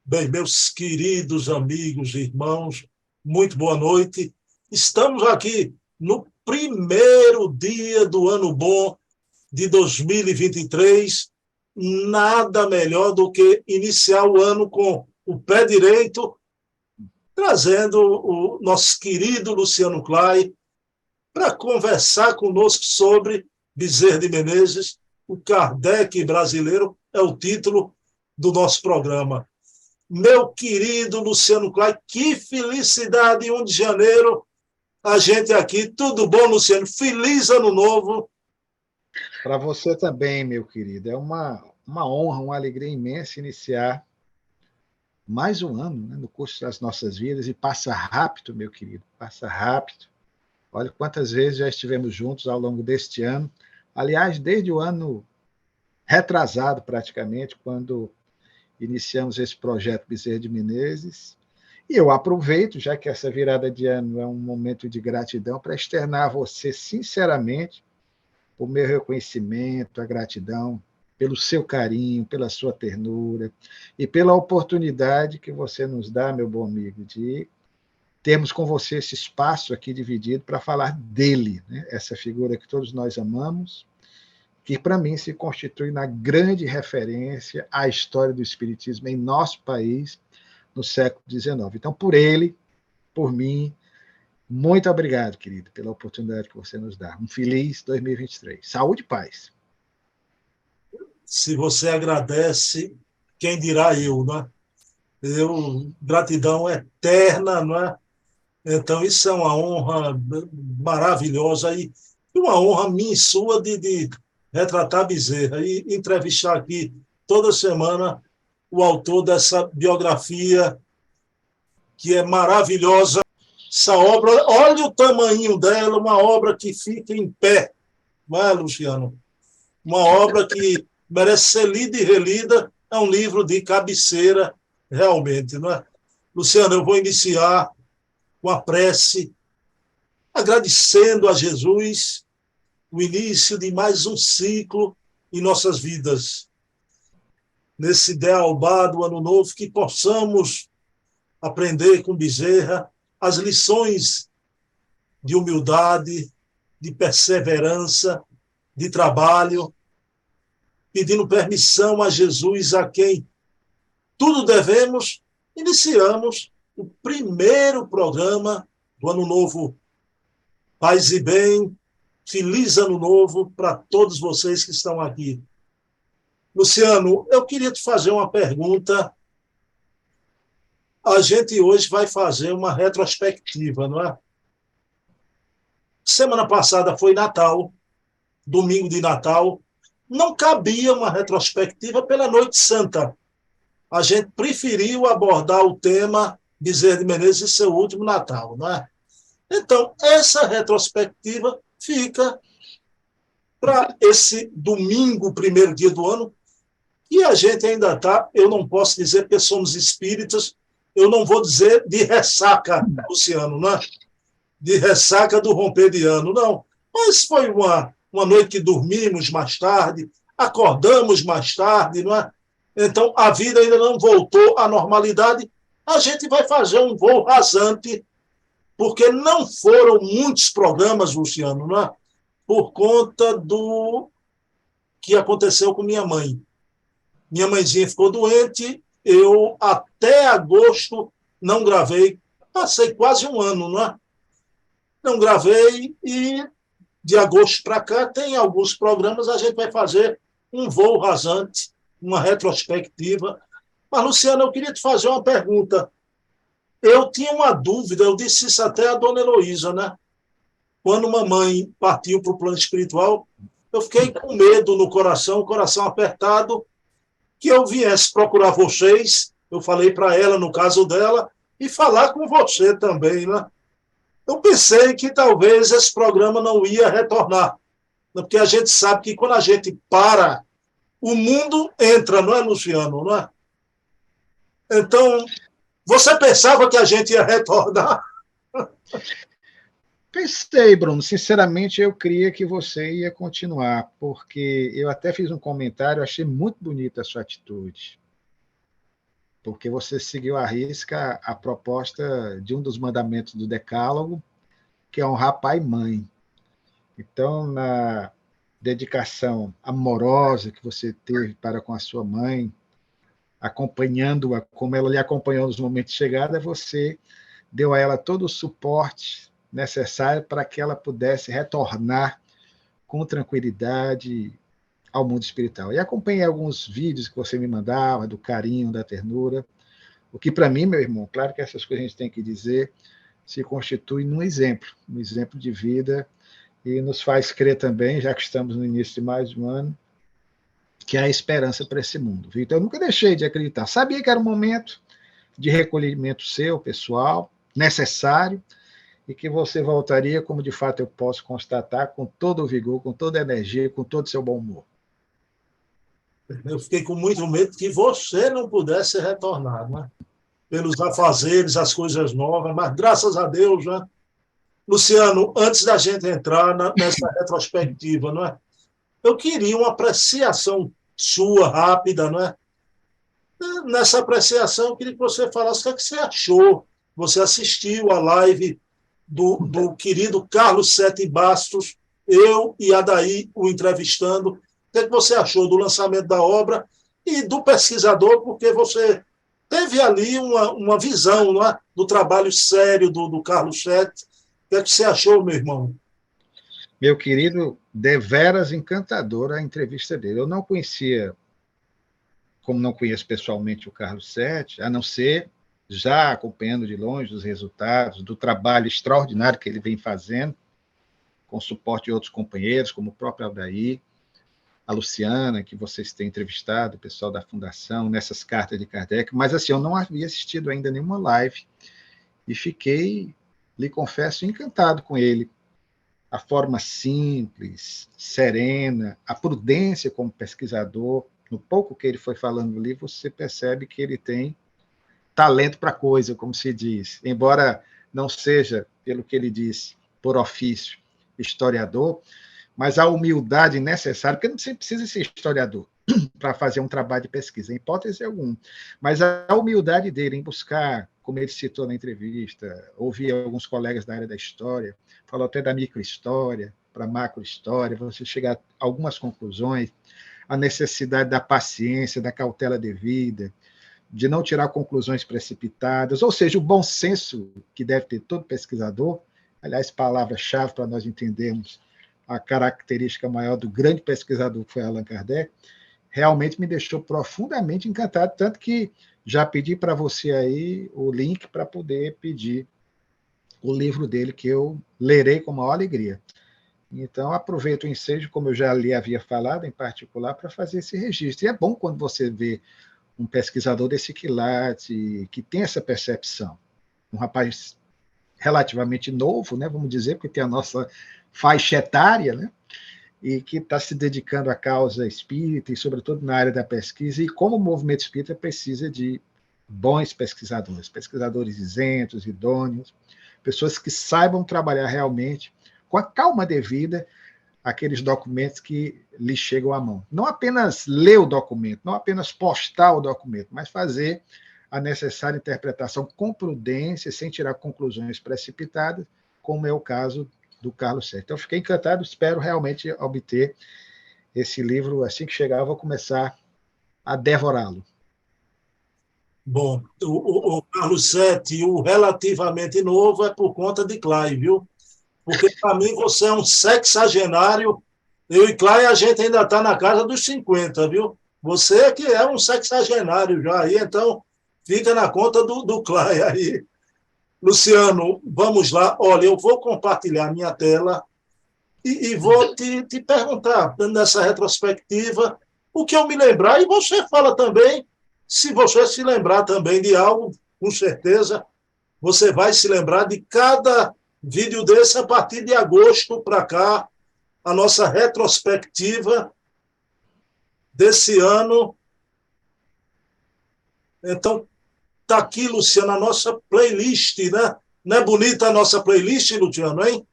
Bem, meus queridos amigos e irmãos, muito boa noite. Estamos aqui no primeiro dia do ano bom de 2023. Nada melhor do que iniciar o ano com o pé direito, trazendo o nosso querido Luciano Clay para conversar conosco sobre Bezerra de Menezes, o Kardec brasileiro, é o título do nosso programa. Meu querido Luciano Clay, que felicidade, 1 de janeiro, a gente aqui. Tudo bom, Luciano? Feliz ano novo. Para você também, meu querido. É uma honra, uma alegria imensa iniciar mais um ano, né, no curso das nossas vidas, e passa rápido, meu querido, passa rápido. Olha quantas vezes já estivemos juntos ao longo deste ano. Aliás, desde o ano retrasado, praticamente, quando iniciamos esse projeto Bezerra de Menezes. E eu aproveito, já que essa virada de ano é um momento de gratidão, para externar a você, sinceramente, o meu reconhecimento, a gratidão pelo seu carinho, pela sua ternura e pela oportunidade que você nos dá, meu bom amigo, de termos com você esse espaço aqui dividido para falar dele, né? Essa figura que todos nós amamos, que para mim se constitui na grande referência à história do Espiritismo em nosso país no século XIX. Então, por ele, por mim, muito obrigado, querido, pela oportunidade que você nos dá. Um feliz 2023. Saúde e paz. Se você agradece, quem dirá eu, né? Gratidão eterna, não é? Então, isso é uma honra maravilhosa e uma honra minha e sua de retratar Bezerra e entrevistar aqui toda semana o autor dessa biografia que é maravilhosa. Essa obra, olha o tamanho dela, uma obra que fica em pé, não é, Luciano? Uma obra que merece ser lida e relida, é um livro de cabeceira, realmente, não é? Luciano, eu vou iniciar com a prece, agradecendo a Jesus o início de mais um ciclo em nossas vidas. Nesse idealbar do Ano Novo, que possamos aprender com Bezerra as lições de humildade, de perseverança, de trabalho, pedindo permissão a Jesus, a quem tudo devemos. Iniciamos o primeiro programa do Ano Novo. Paz e bem, feliz Ano Novo para todos vocês que estão aqui. Luciano, eu queria te fazer uma pergunta. A gente hoje vai fazer uma retrospectiva, não é? Semana passada foi Natal, domingo de Natal. Não cabia uma retrospectiva pela Noite Santa. A gente preferiu abordar o tema Bezerra de Menezes e seu último Natal, não é? Então, essa retrospectiva fica para esse domingo, primeiro dia do ano, e a gente ainda está, eu não posso dizer que somos espíritas, eu não vou dizer de ressaca, Luciano, não é? De ressaca do romper de ano, não. Mas foi uma noite que dormimos mais tarde, acordamos mais tarde, não é? Então, a vida ainda não voltou à normalidade. A gente vai fazer um voo rasante, porque não foram muitos programas, Luciano, não é? Por conta do que aconteceu com minha mãe. Minha mãezinha ficou doente, eu até agosto não gravei, passei quase um ano, não é? Não gravei e de agosto para cá tem alguns programas, a gente vai fazer um voo rasante, uma retrospectiva. Mas, Luciano, eu queria te fazer uma pergunta. Eu tinha uma dúvida, eu disse isso até a dona Heloísa, né? Quando mamãe partiu para o plano espiritual, eu fiquei com medo no coração, o coração apertado, que eu viesse procurar vocês, eu falei para ela, no caso dela, e falar com você também, né? Eu pensei que talvez esse programa não ia retornar, porque a gente sabe que quando a gente para, o mundo entra, não é, Luciano? Não é? Então, você pensava que a gente ia retornar? Pensei, Bruno. Sinceramente, eu queria que você ia continuar, porque eu até fiz um comentário, achei muito bonita a sua atitude. porque você seguiu à risca a proposta de um dos mandamentos do Decálogo, que é honrar pai e mãe. Então, na dedicação amorosa que você teve para com a sua mãe, acompanhando-a como ela lhe acompanhou nos momentos de chegada, você deu a ela todo o suporte necessário para que ela pudesse retornar com tranquilidade ao mundo espiritual. E acompanhei alguns vídeos que você me mandava, do carinho, da ternura, o que para mim, meu irmão, claro que essas coisas a gente tem que dizer, se constitui um exemplo de vida, e nos faz crer também, já que estamos no início de mais um ano, que há esperança para esse mundo. Viu? Então, eu nunca deixei de acreditar. Sabia que era um momento de recolhimento seu, pessoal, necessário, e que você voltaria, como de fato eu posso constatar, com todo o vigor, com toda a energia, com todo o seu bom humor. Eu fiquei com muito medo que você não pudesse retornar, né? Pelos afazeres, as coisas novas, mas graças a Deus, né? Luciano, antes da gente entrar nessa retrospectiva, não é? Eu queria uma apreciação sua, rápida, não é? Nessa apreciação, eu queria que você falasse o que, é que você achou. Você assistiu a live do querido Carlos Sete Bastos, eu e Adaí o entrevistando. O que, é que você achou do lançamento da obra e do pesquisador, porque você teve ali uma visão, não é? Do trabalho sério do Carlos Sete. O que é que você achou, meu irmão? Meu querido, deveras encantadora a entrevista dele. Eu não conhecia, como não conheço pessoalmente o Carlos Sete, a não ser já acompanhando de longe os resultados do trabalho extraordinário que ele vem fazendo, com suporte de outros companheiros, como o próprio Aldair, a Luciana, que vocês têm entrevistado, o pessoal da Fundação, nessas cartas de Kardec, mas assim, eu não havia assistido ainda nenhuma live e fiquei, lhe confesso, encantado com ele. A forma simples, serena, a prudência como pesquisador, no pouco que ele foi falando ali, você percebe que ele tem talento para coisa, como se diz. Embora não seja, pelo que ele disse, por ofício, historiador, mas a humildade necessária, porque não precisa ser historiador para fazer um trabalho de pesquisa, em hipótese alguma, mas a humildade dele em buscar, como ele citou na entrevista, ouvir alguns colegas da área da história, falou até da microhistória para macrohistória, você chegar a algumas conclusões, a necessidade da paciência, da cautela devida, de não tirar conclusões precipitadas, ou seja, o bom senso que deve ter todo pesquisador, aliás, palavra-chave para nós entendermos a característica maior do grande pesquisador que foi Allan Kardec, realmente me deixou profundamente encantado, tanto que já pedi para você aí o link para poder pedir o livro dele, que eu lerei com maior alegria. Então, aproveito o ensejo, como eu já lhe havia falado, em particular, para fazer esse registro. E é bom quando você vê um pesquisador desse quilate, que tem essa percepção. Um rapaz relativamente novo, né, vamos dizer, porque tem a nossa faixa etária, né, e que está se dedicando à causa espírita, e sobretudo na área da pesquisa, e como o movimento espírita precisa de bons pesquisadores, pesquisadores isentos, idôneos, pessoas que saibam trabalhar realmente com a calma devida aqueles documentos que lhe chegam à mão. Não apenas ler o documento, não apenas postar o documento, mas fazer a necessária interpretação com prudência, sem tirar conclusões precipitadas, como é o caso do Carlos Sete. Então, fiquei encantado, espero realmente obter esse livro. Assim que chegar, eu vou começar a devorá-lo. Bom, o Carlos Sete, o relativamente novo, é por conta de Clay, viu? Porque, para mim, você é um sexagenário. Eu e Clay, a gente ainda está na casa dos 50, viu? Você é que é um sexagenário já aí, então fica na conta do Clay aí. Luciano, vamos lá. Olha, eu vou compartilhar minha tela e vou te perguntar, nessa retrospectiva, o que eu me lembrar, e você fala também, se você se lembrar também de algo, com certeza, você vai se lembrar de cada vídeo desse a partir de agosto para cá, a nossa retrospectiva desse ano. Então, está aqui, Luciano, a nossa playlist, né? Não é bonita a nossa playlist, Luciano, hein?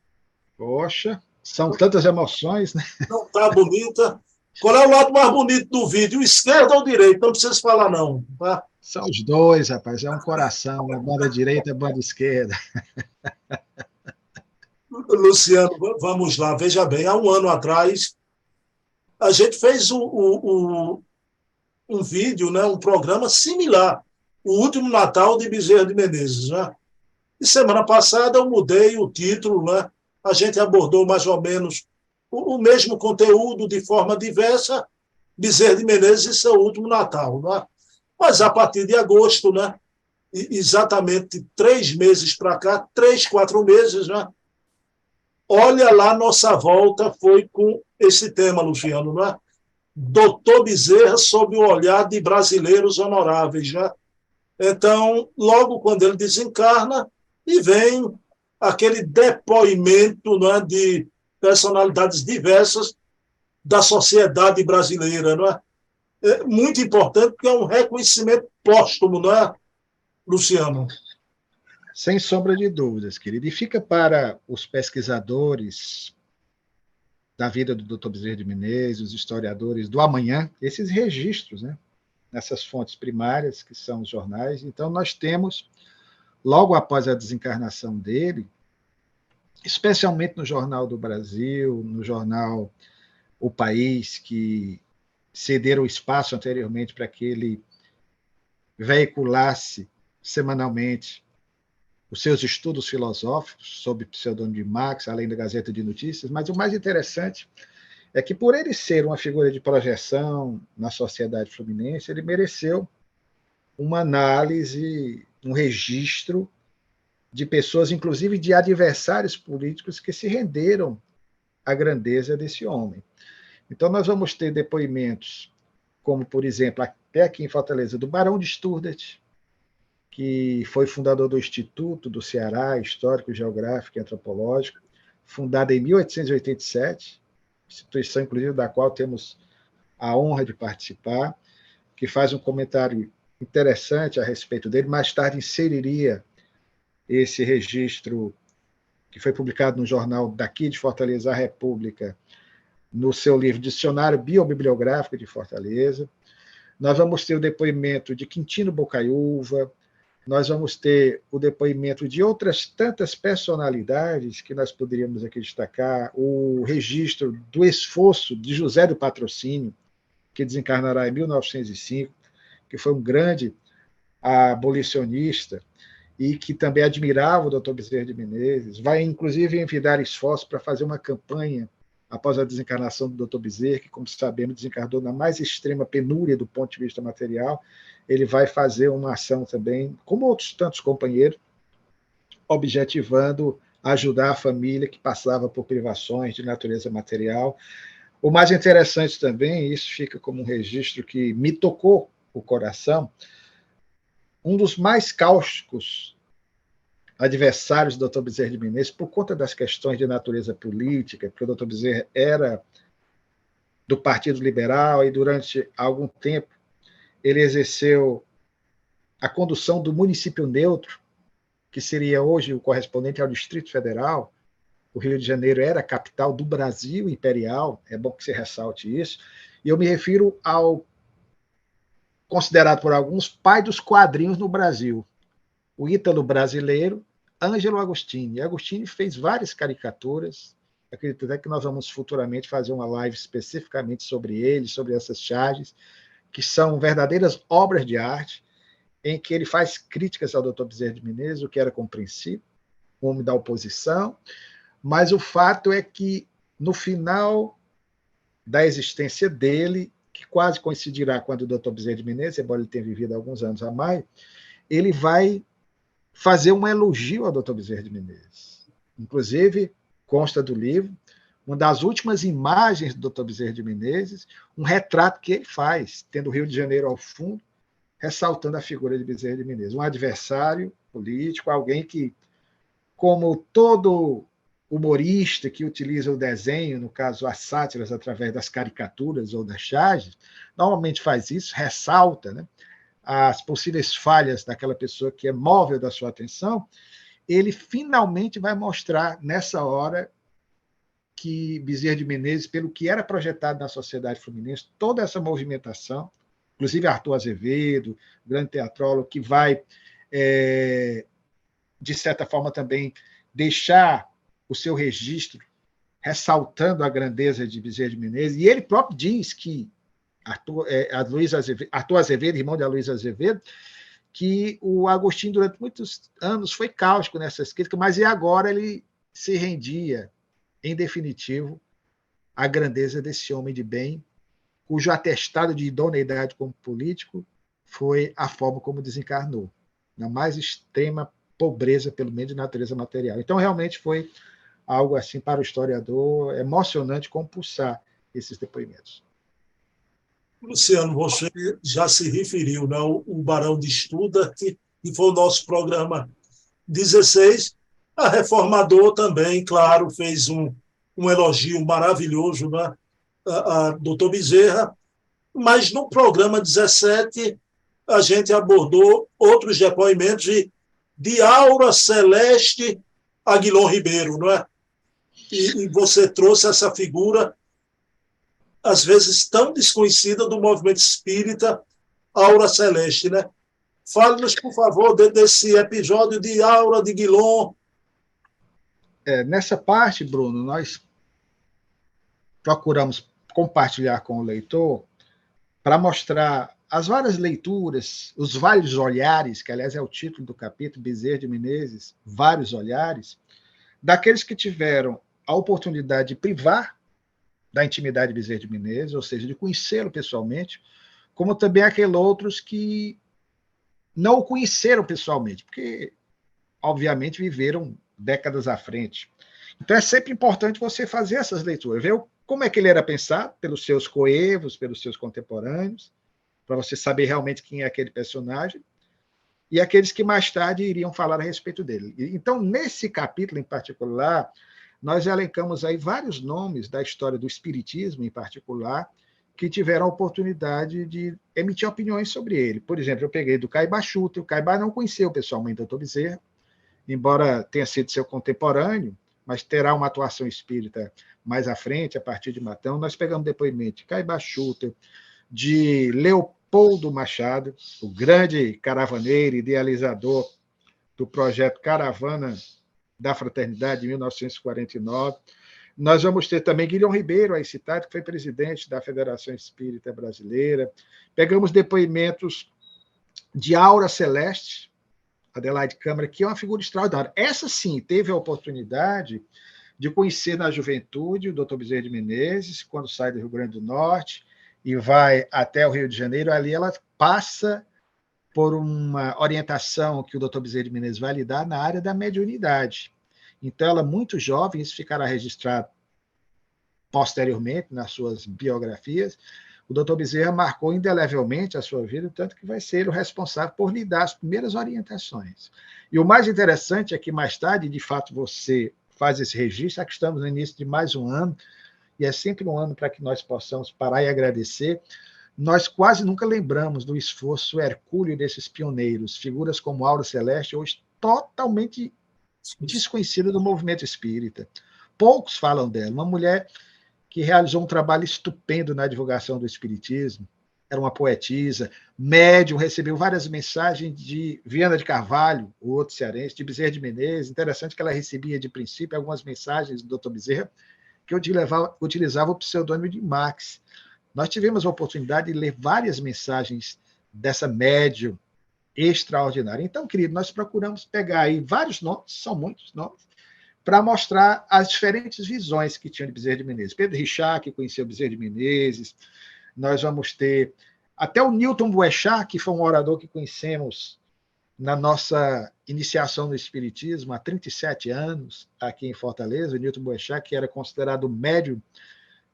Poxa, são tantas emoções, né? Não está bonita. Qual é o lado mais bonito do vídeo? O esquerdo ou o direito? Não precisa falar, não. Tá? São os dois, rapaz, é um coração, a banda direita e a banda esquerda. Luciano, vamos lá, veja bem, há um ano atrás, a gente fez um vídeo, né, um programa similar, o último Natal de Bezerra de Menezes. Né? E semana passada eu mudei o título, né? A gente abordou mais ou menos o mesmo conteúdo de forma diversa, Bezerra de Menezes e seu último Natal. Né? Mas a partir de agosto, né? Exatamente 3 meses para cá, 3, 4 meses, né? Olha lá, nossa volta foi com esse tema, Luciano, né? Doutor Bezerra sob o olhar de brasileiros honoráveis, né? Então, logo quando ele desencarna, e vem aquele depoimento, né, de personalidades diversas da sociedade brasileira. Não é? É muito importante porque é um reconhecimento póstumo, não é, Luciano? Sem sombra de dúvidas, querido. E fica para os pesquisadores da vida do Dr. Bezerra de Menezes, os historiadores do amanhã, esses registros, né? Nessas fontes primárias, que são os jornais. Então, nós temos, logo após a desencarnação dele, especialmente no Jornal do Brasil, no jornal O País, que cederam espaço anteriormente para que ele veiculasse semanalmente os seus estudos filosóficos, sob o pseudônimo de Marx, além da Gazeta de Notícias, mas o mais interessante é que, por ele ser uma figura de projeção na sociedade fluminense, ele mereceu uma análise, um registro de pessoas, inclusive de adversários políticos, que se renderam à grandeza desse homem. Então, nós vamos ter depoimentos, como, por exemplo, até aqui em Fortaleza, do Barão de Sturdert, que foi fundador do Instituto do Ceará, Histórico, Geográfico e Antropológico, fundada em 1887, instituição, inclusive, da qual temos a honra de participar, que faz um comentário interessante a respeito dele. Mais tarde inseriria esse registro, que foi publicado no jornal daqui de Fortaleza, A República, no seu livro Dicionário Biobibliográfico de Fortaleza. Nós vamos ter o depoimento de Quintino Bocaiúva, nós vamos ter o depoimento de outras tantas personalidades que nós poderíamos aqui destacar, o registro do esforço de José do Patrocínio, que desencarnará em 1905, que foi um grande abolicionista e que também admirava o Dr. Bezerra de Menezes, vai inclusive envidar esforços para fazer uma campanha após a desencarnação do Dr. Bezerra, que, como sabemos, desencarnou na mais extrema penúria do ponto de vista material. Ele vai fazer uma ação também, como outros tantos companheiros, objetivando ajudar a família que passava por privações de natureza material. O mais interessante também, e isso fica como um registro que me tocou o coração, um dos mais cáusticos adversários do Dr. Bezerra de Menezes, por conta das questões de natureza política, porque o Dr. Bezerra era do Partido Liberal e durante algum tempo ele exerceu a condução do município neutro, que seria hoje o correspondente ao Distrito Federal. O Rio de Janeiro era a capital do Brasil imperial, é bom que se ressalte isso, e eu me refiro ao considerado por alguns pai dos quadrinhos no Brasil, o ítalo brasileiro Ângelo Agostini. Agostini fez várias caricaturas, acredito até que nós vamos futuramente fazer uma live especificamente sobre ele, sobre essas charges, que são verdadeiras obras de arte, em que ele faz críticas ao Dr. Bezerra de Menezes, o que era compreensível, o homem da oposição, mas o fato é que, no final da existência dele, que quase coincidirá com a do Dr. Bezerra de Menezes, embora ele tenha vivido alguns anos a mais, ele vai fazer um elogio ao Dr. Bezerra de Menezes. Inclusive, consta do livro, uma das últimas imagens do Dr. Bezerra de Menezes, um retrato que ele faz, tendo o Rio de Janeiro ao fundo, ressaltando a figura de Bezerra de Menezes, um adversário político, alguém que, como todo humorista que utiliza o desenho, no caso as sátiras, através das caricaturas ou das charges, normalmente faz isso, ressalta, né, as possíveis falhas daquela pessoa que é móvel da sua atenção. Ele finalmente vai mostrar, nessa hora, que Bezerra de Menezes, pelo que era projetado na sociedade fluminense, toda essa movimentação, inclusive Arthur Azevedo, grande teatrólogo, que vai, de certa forma, também deixar o seu registro ressaltando a grandeza de Bezerra de Menezes, e ele próprio diz que Arthur Azevedo, irmão de Aloysio Azevedo, que o Agostinho, durante muitos anos, foi cáustico nessas críticas, mas e agora ele se rendia, em definitivo, à grandeza desse homem de bem, cujo atestado de idoneidade como político foi a forma como desencarnou, na mais extrema pobreza, pelo menos de natureza material. Então, realmente foi algo assim para o historiador emocionante compulsar esses depoimentos. Luciano, você já se referiu, né, o Barão de Estuda, que foi o nosso programa 16. A Reformador também, claro, fez um elogio maravilhoso, né, a doutor Bezerra, mas no programa 17 a gente abordou outros depoimentos de Aura Celeste Aguilon Ribeiro, não é? E você trouxe essa figura, às vezes tão desconhecida, do movimento espírita, Aura Celeste, né? Fale-nos, por favor, desse episódio de Aura de Aguilon. Nessa parte, Bruno, nós procuramos compartilhar com o leitor para mostrar as várias leituras, os vários olhares, que aliás é o título do capítulo, Bezerra de Menezes, vários olhares, daqueles que tiveram a oportunidade de privar da intimidade de Bezerra de Menezes, ou seja, de conhecê-lo pessoalmente, como também aqueles outros que não o conheceram pessoalmente, porque, obviamente, viveram décadas à frente. Então, é sempre importante você fazer essas leituras, ver como é que ele era pensado pelos seus coevos, pelos seus contemporâneos, para você saber realmente quem é aquele personagem, e aqueles que mais tarde iriam falar a respeito dele. Então, nesse capítulo em particular, nós elencamos aí vários nomes da história do espiritismo, em particular, que tiveram a oportunidade de emitir opiniões sobre ele. Por exemplo, eu peguei do Caibá Schutter. O Caibá não conheceu pessoalmente o doutor Bezerra, embora tenha sido seu contemporâneo, mas terá uma atuação espírita mais à frente, a partir de Matão. Nós pegamos depoimento de Caibá Schutter, de Leopoldo Machado, o grande caravaneiro, idealizador do projeto Caravana da Fraternidade, de 1949. Nós vamos ter também Guilherme Ribeiro, aí citado, que foi presidente da Federação Espírita Brasileira. Pegamos depoimentos de Aura Celeste, Adelaide Câmara, que é uma figura extraordinária. Essa, sim, teve a oportunidade de conhecer na juventude o doutor Bezerra de Menezes, quando sai do Rio Grande do Norte e vai até o Rio de Janeiro. Ali ela passa por uma orientação que o doutor Bezerra de Menezes vai lhe dar na área da mediunidade. Então, ela, muito jovem, isso ficará registrado posteriormente nas suas biografias, o doutor Bezerra marcou indelevelmente a sua vida, tanto que vai ser o responsável por lhe dar as primeiras orientações. E o mais interessante é que, mais tarde, de fato, você faz esse registro, que estamos no início de mais um ano, e é sempre um ano para que nós possamos parar e agradecer. Nós quase nunca lembramos do esforço hercúleo desses pioneiros, figuras como Aura Celeste, hoje totalmente desconhecida do movimento espírita. Poucos falam dela. Uma mulher que realizou um trabalho estupendo na divulgação do espiritismo, era uma poetisa, médium, recebeu várias mensagens de Viana de Carvalho, o outro cearense, de Bezerra de Menezes. Interessante que ela recebia, de princípio, algumas mensagens do Dr. Bezerra, que utilizava o pseudônimo de Max. Nós tivemos a oportunidade de ler várias mensagens dessa médium extraordinária. Então, querido, nós procuramos pegar aí vários nomes, são muitos nomes, para mostrar as diferentes visões que tinham de Bezerra de Menezes. Pedro Richard, que conheceu Bezerra de Menezes, nós vamos ter até o Newton Boechat, que foi um orador que conhecemos na nossa iniciação no Espiritismo, há 37 anos, aqui em Fortaleza, o Newton Boechat, que era considerado o médium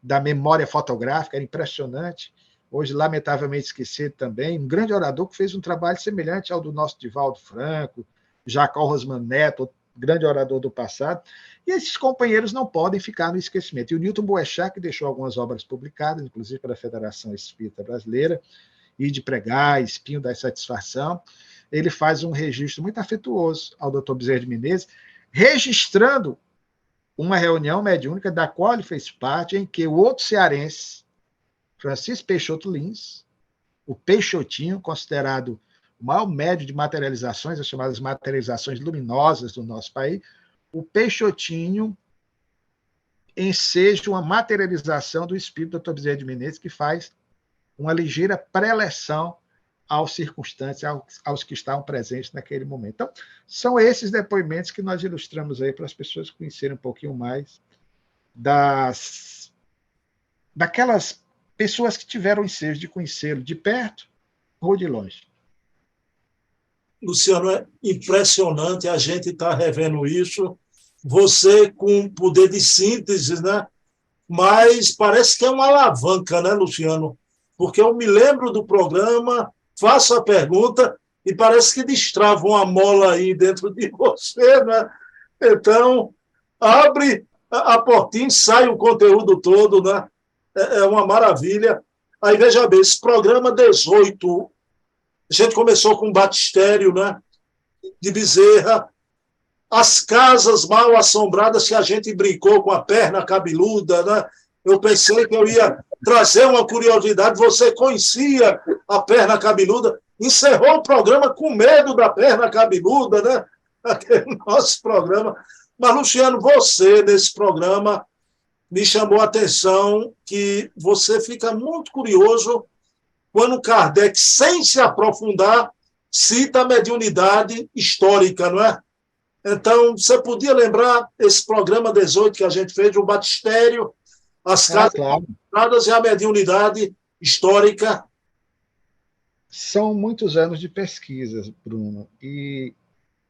da memória fotográfica, era impressionante, hoje lamentavelmente esquecido também, um grande orador que fez um trabalho semelhante ao do nosso Divaldo Franco, Jacó Rosman Neto, grande orador do passado, e esses companheiros não podem ficar no esquecimento. E o Newton Boechat, que deixou algumas obras publicadas, inclusive para a Federação Espírita Brasileira, e de Pregar, Espinho da Satisfação, ele faz um registro muito afetuoso ao Dr. Bezerra de Menezes, registrando uma reunião mediúnica da qual ele fez parte, em que o outro cearense, Francisco Peixoto Lins, o Peixotinho, considerado o maior médio de materializações, as chamadas materializações luminosas do nosso país. O Peixotinho enseja uma materialização do espírito do Dr. Bezerra de Menezes, que faz uma ligeira preleção aos circunstantes, aos que estavam presentes naquele momento. Então, são esses depoimentos que nós ilustramos aí para as pessoas conhecerem um pouquinho mais daquelas pessoas que tiveram o ensejo de conhecê-lo de perto ou de longe. Luciano, é impressionante, a gente está revendo isso, você com poder de síntese, né? Mas parece que é uma alavanca, né, Luciano? Porque eu me lembro do programa, faço a pergunta e parece que destrava uma mola aí dentro de você, né? Então, abre a portinha, sai o conteúdo todo, né? É uma maravilha. Aí, veja bem, esse programa 18, a gente começou com o batistério, né, de Bezerra, as casas mal assombradas que a gente brincou com a perna cabeluda, né? Eu pensei que eu ia trazer uma curiosidade, você conhecia a perna cabeluda, encerrou o programa com medo da perna cabeluda, né? Aquele nosso programa. Mas, Luciano, você, nesse programa, me chamou a atenção que você fica muito curioso quando Kardec, sem se aprofundar, cita a mediunidade histórica, não é? Então, você podia lembrar esse programa 18 que a gente fez, o batistério, as casas claro. e a mediunidade histórica? São muitos anos de pesquisas, Bruno, e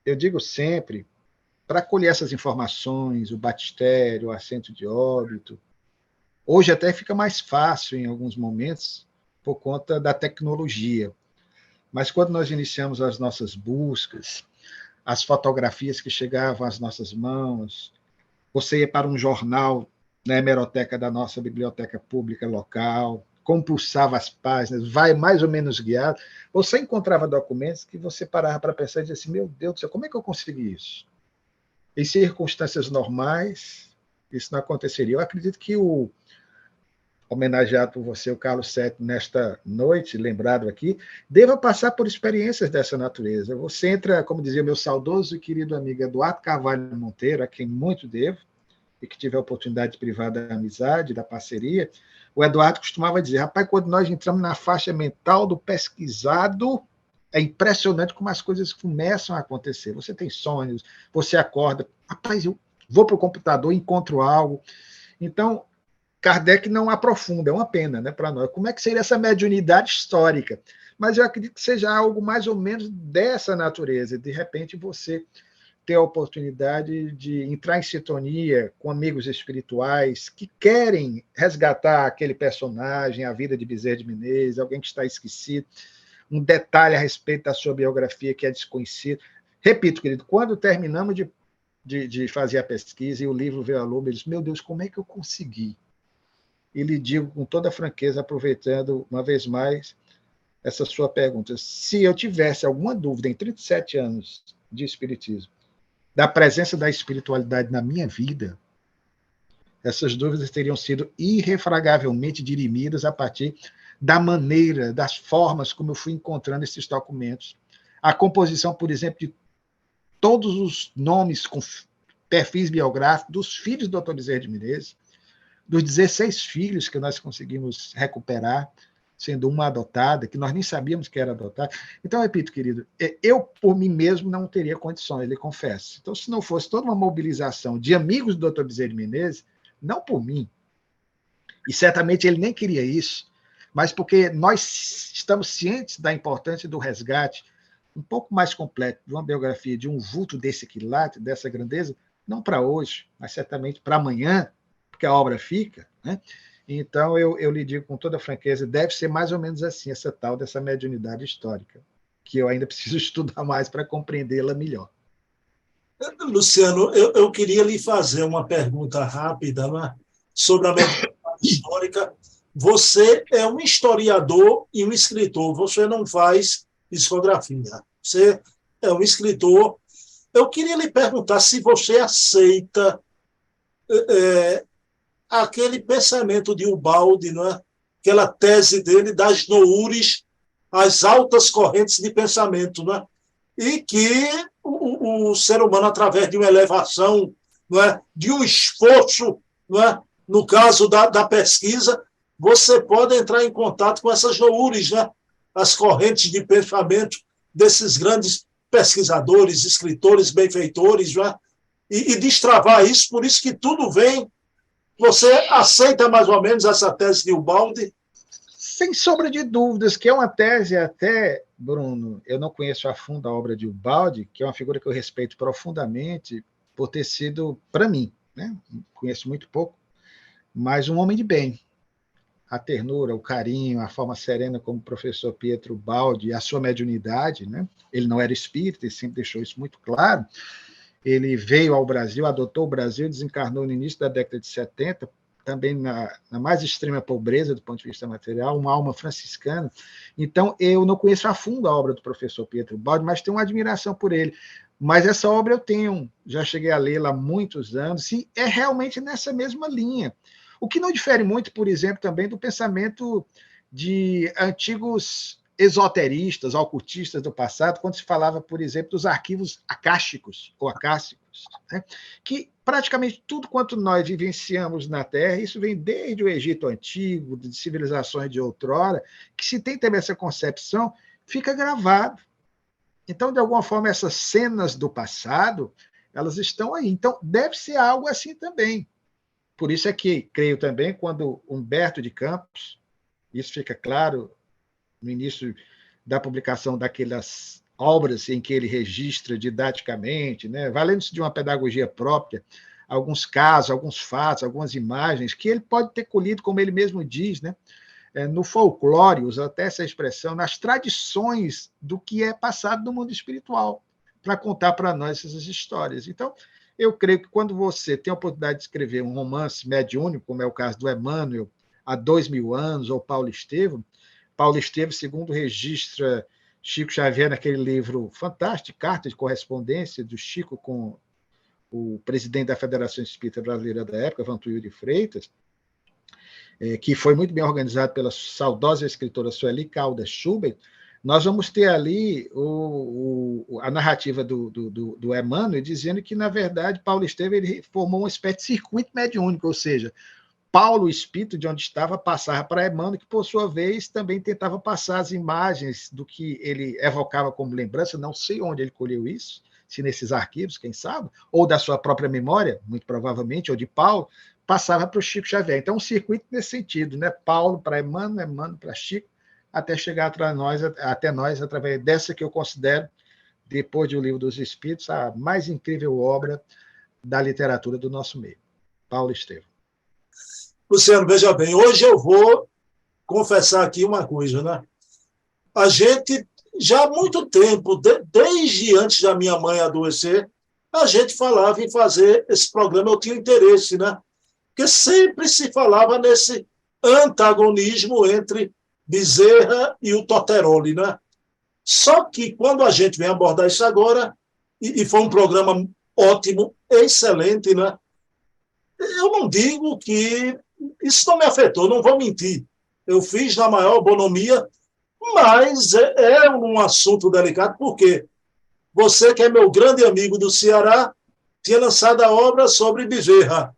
eu digo sempre, para colher essas informações, o batistério, o assento de óbito, hoje até fica mais fácil em alguns momentos, por conta da tecnologia. Mas quando nós iniciamos as nossas buscas, as fotografias que chegavam às nossas mãos, você ia para um jornal na hemeroteca da nossa biblioteca pública local, compulsava as páginas, vai mais ou menos guiado, você encontrava documentos que você parava para pensar e dizia assim, meu Deus do céu, como é que eu consegui isso? Em circunstâncias normais, isso não aconteceria. Eu acredito que o homenageado por você, o Carlos Sete, nesta noite, lembrado aqui, deva passar por experiências dessa natureza. Você entra, como dizia meu saudoso e querido amigo Eduardo Carvalho Monteiro, a quem muito devo, e que tive a oportunidade privada da amizade, da parceria, o Eduardo costumava dizer, rapaz, quando nós entramos na faixa mental do pesquisado, é impressionante como as coisas começam a acontecer. Você tem sonhos, você acorda, rapaz, eu vou para o computador, encontro algo. Então, Kardec não aprofunda, é uma pena, né, para nós. Como é que seria essa mediunidade histórica? Mas eu acredito que seja algo mais ou menos dessa natureza. De repente, você ter a oportunidade de entrar em sintonia com amigos espirituais que querem resgatar aquele personagem, a vida de Bezerra de Menezes, alguém que está esquecido, um detalhe a respeito da sua biografia que é desconhecido. Repito, querido, quando terminamos de fazer a pesquisa e o livro veio à luz, eu disse, meu Deus, como é que eu consegui? E lhe digo com toda franqueza, aproveitando uma vez mais essa sua pergunta, se eu tivesse alguma dúvida em 37 anos de espiritismo, da presença da espiritualidade na minha vida, essas dúvidas teriam sido irrefragavelmente dirimidas a partir da maneira, das formas como eu fui encontrando esses documentos. A composição, por exemplo, de todos os nomes com perfis biográficos dos filhos do Dr. Bezerra de Menezes, dos 16 filhos que nós conseguimos recuperar, sendo uma adotada, que nós nem sabíamos que era adotada. Então, repito, querido, eu, por mim mesmo, não teria condições, lhe confesso. Então, se não fosse toda uma mobilização de amigos do Dr. Bezerra de Menezes, não por mim, e certamente ele nem queria isso, mas porque nós estamos cientes da importância do resgate um pouco mais completo de uma biografia de um vulto desse quilate, dessa grandeza, não para hoje, mas certamente para amanhã, porque a obra fica, né? Então, eu lhe digo com toda franqueza, deve ser mais ou menos assim, essa tal dessa mediunidade histórica, que eu ainda preciso estudar mais para compreendê-la melhor. Luciano, eu queria lhe fazer uma pergunta rápida, né, sobre a mediunidade histórica. Você é um historiador e um escritor, você não faz psicografia, você é um escritor. Eu queria lhe perguntar se você aceita aquele pensamento de Ubaldi, não é? Aquela tese dele das noures as altas correntes de pensamento, né? E que o ser humano, através de uma elevação, não é? De um esforço, não é? No caso da pesquisa, você pode entrar em contato com essas loures, né? As correntes de pensamento desses grandes pesquisadores, escritores, benfeitores, não é? E destravar isso, por isso que tudo vem. Você aceita mais ou menos essa tese de Ubaldi? Sem sombra de dúvidas, que é uma tese até, Bruno, eu não conheço a fundo a obra de Ubaldi, que é uma figura que eu respeito profundamente por ter sido, para mim, né? Conheço muito pouco, mas um homem de bem. A ternura, o carinho, a forma serena como o professor Pietro Ubaldi, a sua mediunidade, né? Ele não era espírita, ele sempre deixou isso muito claro. Ele veio ao Brasil, adotou o Brasil, desencarnou no início da década de 70, também na mais extrema pobreza do ponto de vista material, uma alma franciscana. Então, eu não conheço a fundo a obra do professor Pietro Ubaldi, mas tenho uma admiração por ele. Mas essa obra eu tenho, já cheguei a lê-la há muitos anos, e é realmente nessa mesma linha. O que não difere muito, por exemplo, também do pensamento de antigos esoteristas, ocultistas do passado, quando se falava, por exemplo, dos arquivos acásticos ou acássicos, né? Que praticamente tudo quanto nós vivenciamos na Terra, isso vem desde o Egito Antigo, de civilizações de outrora, que se tem também essa concepção, fica gravado. Então, de alguma forma, essas cenas do passado, elas estão aí. Então, deve ser algo assim também. Por isso é que, creio também, quando Humberto de Campos, isso fica claro no início da publicação daquelas obras em que ele registra didaticamente, né, valendo-se de uma pedagogia própria, alguns casos, alguns fatos, algumas imagens, que ele pode ter colhido, como ele mesmo diz, né, no folclore, usa até essa expressão, nas tradições do que é passado no mundo espiritual, para contar para nós essas histórias. Então, eu creio que quando você tem a oportunidade de escrever um romance mediúnico, como é o caso do Emmanuel, há 2000 anos, ou Paulo Estevam, segundo registra Chico Xavier naquele livro fantástico, Carta de Correspondência, do Chico com o presidente da Federação Espírita Brasileira da época, Vantuil de Freitas, que foi muito bem organizado pela saudosa escritora Sueli Caldas Schubert, nós vamos ter ali a narrativa do Emmanuel dizendo que, na verdade, Paulo Estevam ele formou uma espécie de circuito mediúnico, ou seja, Paulo, o espírito de onde estava, passava para Emmanuel, que, por sua vez, também tentava passar as imagens do que ele evocava como lembrança, não sei onde ele colheu isso, se nesses arquivos, quem sabe, ou da sua própria memória, muito provavelmente, ou de Paulo, passava para o Chico Xavier. Então, um circuito nesse sentido, né? Paulo para Emmanuel, Emmanuel para Chico, até chegar até nós, através dessa que eu considero, depois de O Livro dos Espíritos, a mais incrível obra da literatura do nosso meio. Paulo Estevam. Luciano, veja bem, hoje eu vou confessar aqui uma coisa, né? A gente, já há muito tempo, desde antes da minha mãe adoecer, a gente falava em fazer esse programa, eu tinha interesse, né? Porque sempre se falava nesse antagonismo entre Bezerra e o Torteroli, né? Só que quando a gente vem abordar isso agora, e foi um programa ótimo, excelente, né? Eu não digo que isso não me afetou, não vou mentir. Eu fiz na maior bonomia, mas é um assunto delicado, porque você, que é meu grande amigo do Ceará, tinha lançado a obra sobre Bezerra.